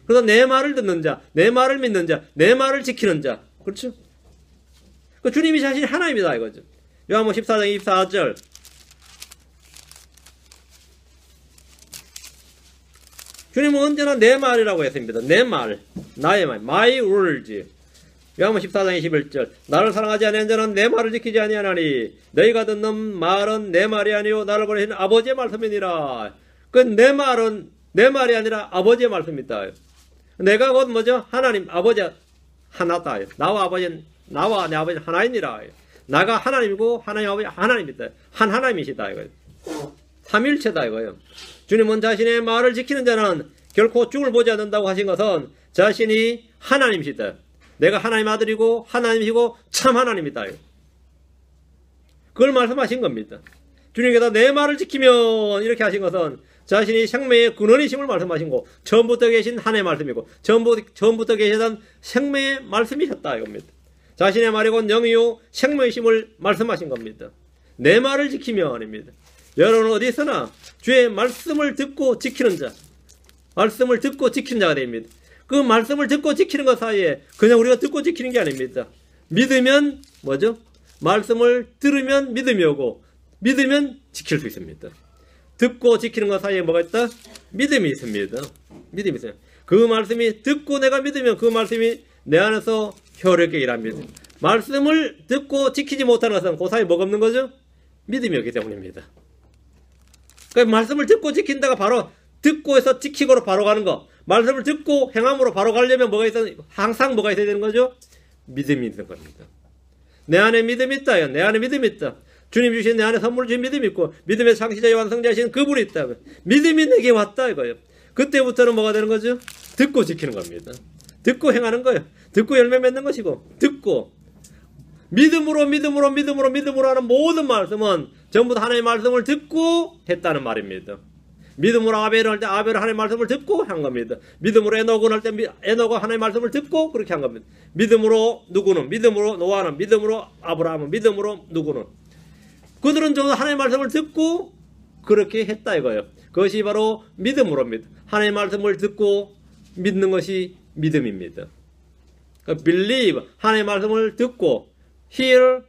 그래서 내 말을 듣는 자, 내 말을 믿는 자, 내 말을 지키는 자, 그렇죠? 그 주님이 자신이 하나님이다 이거죠. 요한복음 14장 24절. 주님은 언제나 내 말이라고 했습니다. 내 말, 나의 말, my words. 요한복음 14장 21절. 나를 사랑하지 아니한 자는 내 말을 지키지 아니하나니 너희가 듣는 말은 내 말이 아니요 나를 보내신 아버지의 말씀이니라. 그 내 말은 내 말이 아니라 아버지의 말씀이다. 내가 곧 뭐죠? 하나님 아버지 하나다. 나와 내 아버지는 하나이니라. 나가 하나님이고 하나님 아버지 하나님이다. 한 하나님이시다 이거예요. 삼일체다 이거예요. 주님은 자신의 말을 지키는 자는 결코 죽을 보지 않는다고 하신 것은 자신이 하나님이시다. 내가 하나님 아들이고 하나님이시고 참 하나님이다. 그걸 말씀하신 겁니다. 주님께서 내 말을 지키면 이렇게 하신 것은 자신이 생명의 근원이심을 말씀하신 거, 처음부터 계신 하나님의 말씀이고 처음부터 계시던 생명의 말씀이셨다 이겁니다. 자신의 말이 곧 영이요 생명이심을 말씀하신 겁니다. 내 말을 지키면입니다. 여러분은 어디서나 주의 말씀을 듣고 지키는 자, 말씀을 듣고 지키는 자가 됩니다. 그 말씀을 듣고 지키는 것 사이에 그냥 우리가 듣고 지키는 게 아닙니다. 믿으면 뭐죠? 말씀을 들으면 믿음이 오고 믿으면 지킬 수 있습니다. 듣고 지키는 것 사이에 뭐가 있다? 믿음이 있습니다. 믿음이 있어요. 그 말씀이 듣고 내가 믿으면 그 말씀이 내 안에서 효력있게 일합니다. 말씀을 듣고 지키지 못하는 것은 그 사이에 뭐가 없는 거죠? 믿음이 없기 때문입니다. 그러니까 말씀을 듣고 지킨다가 바로 듣고 해서 지키고로 바로 가는 거. 말씀을 듣고 행함으로 바로 가려면 뭐가 항상 뭐가 있어야 되는 거죠? 믿음이 있는 겁니다. 내 안에 믿음이 있다. 내 안에 믿음이 있다. 주님 주신 내 안에 선물을 주신 믿음이 있고 믿음의 창시자와 완성자이신 그분이 있다. 믿음이 내게 왔다 이거예요. 그때부터는 뭐가 되는 거죠? 듣고 지키는 겁니다. 듣고 행하는 거예요. 듣고 열매 맺는 것이고 듣고 믿음으로 하는 모든 말씀은 전부 다 하나님의 말씀을 듣고 했다는 말입니다. 믿음으로 아벨을 할 때 아벨은 하나님의 말씀을 듣고 한 겁니다. 믿음으로 에녹을 할 때 에녹은 하나님의 말씀을 듣고 그렇게 한 겁니다. 믿음으로 누구는, 믿음으로 노아는, 믿음으로 아브라함은, 믿음으로 누구는. 그들은 전부 하나님의 말씀을 듣고 그렇게 했다 이거예요. 그것이 바로 믿음으로입니다. 하나님의 말씀을 듣고 믿는 것이 믿음입니다. 그러니까 believe, 하나님의 말씀을 듣고 hear,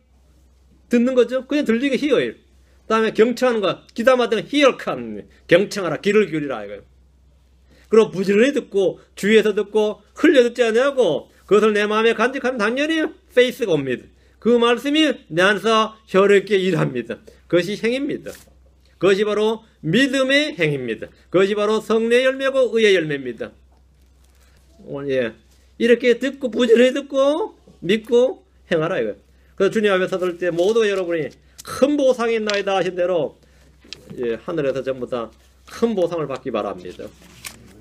듣는 거죠. 그냥 들리게 hear. 그 다음에 경청하는 거, 기담하던 hearkan, 경청하라, 귀를 기울이라 이거예요. 그리고 부지런히 듣고 주위에서 듣고 흘려 듣지 않냐고 그것을 내 마음에 간직하면 당연히 faith가 옵니다. 그 말씀이 내 안에서 효력있게 일합니다. 그것이 행입니다. 그것이 바로 믿음의 행입니다. 그것이 바로 성례의 열매고 의의 열매입니다. 예. 이렇게 듣고 부지런히 듣고 믿고 행하라 이거예요. 그래서 주님 앞에 섰을 때 모두 여러분이 큰 보상이 있나이다 하신 대로 예, 하늘에서 전부 다 큰 보상을 받기 바랍니다.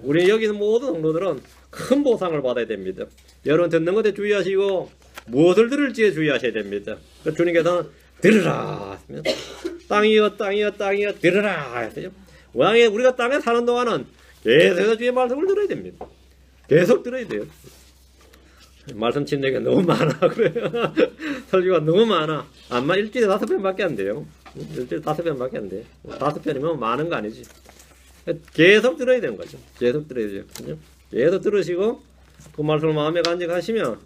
우리 여기 있는 모든 성도들은 큰 보상을 받아야 됩니다. 여러분 듣는 것에 주의하시고 무엇을 들을지에 주의하셔야 됩니다. 그래서 주님께서는 들으라 땅이여 들으라 하세요. 왕에 우리가 땅에 사는 동안은 계속해서 주의 말씀을 들어야 됩니다. 계속 들어야 돼요. 말씀 침례가 너무 많아 그래요. 설교가 너무 많아. 아마 일주일에 5편밖에 안 돼요. 일주일에 5편밖에 안 돼. 5편이면 많은 거 아니지. 계속 들어야 되는 거죠. 계속 들어야 돼요. 계속 들으시고 그 말씀을 마음에 간직하시면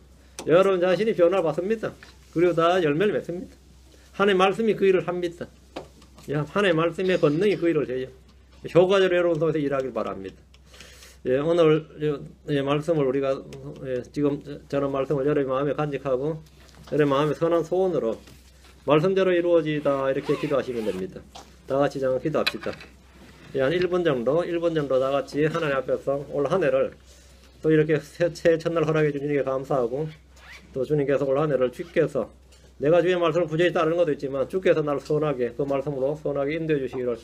여러분 자신이 변화를 받습니다. 그리고 다 열매를 맺습니다. 하나님의 말씀이 그 일을 합니다. 하나님의 말씀의 권능이 그 일을 해요. 효과적으로 여러분 속에서 일하길 바랍니다. 예, 오늘 말씀을 우리가 지금 저는 말씀을 여러분의 마음에 간직하고 여러분의 마음에 선한 소원으로 말씀대로 이루어지다 이렇게 기도하시면 됩니다. 다 같이 좀 기도합시다. 예, 한 1분 정도 다 같이 하나님 앞에서 올 한 해를 또 이렇게 새해 첫날 허락해 주시니까 감사하고 또 주님께서 올 한 해를 주께서 내가 주의 말씀을 부지런히 따르는 것도 있지만 주께서 나를 선하게 그 말씀으로 선하게 인도해 주시기를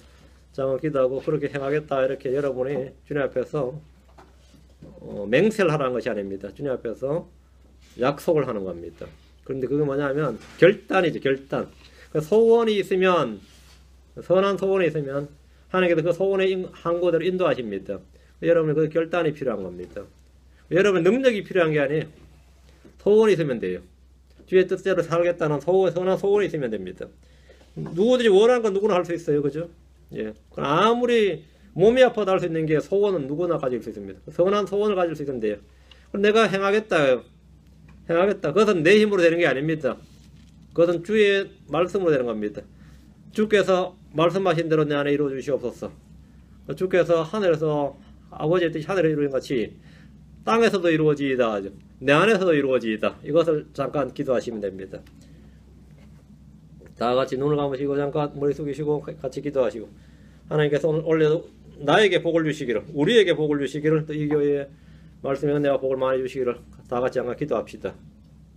장을 기도하고 그렇게 행하겠다 이렇게 여러분이 주님 앞에서 맹세를 하라는 것이 아닙니다. 주님 앞에서 약속을 하는 겁니다. 그런데 그게 뭐냐면 결단이죠. 결단. 그 소원이 있으면 선한 소원이 있으면 하나님께서 그 소원의 항구대로 인도하십니다. 여러분이 그 결단이 필요한 겁니다. 여러분 능력이 필요한 게 아니에요. 소원이 있으면 돼요. 주의 뜻대로 살겠다는 선한 소원이 있으면 됩니다. 누구든지 원하는 건 누구나 할 수 있어요. 그죠? 예. 아무리 몸이 아파도 할 수 있는 게 소원은 누구나 가질 수 있습니다. 선한 소원을 가질 수 있으면 돼요. 내가 행하겠다. 그것은 내 힘으로 되는 게 아닙니다. 그것은 주의 말씀으로 되는 겁니다. 주께서 말씀하신 대로 내 안에 이루어 주시옵소서. 주께서 하늘에서 아버지의 뜻이 하늘에 이루어진 같이 땅에서도 이루어지이다. 내 안에서도 이루어지이다. 이것을 잠깐 기도하시면 됩니다. 다 같이 눈을 감으시고 잠깐 머리 숙이시고 같이 기도하시고, 하나님께서 오늘 나에게 복을 주시기를, 우리에게 복을 주시기를, 또 이 교회에 말씀의 은혜와 복을 많이 주시기를 다 같이 잠깐 기도합시다.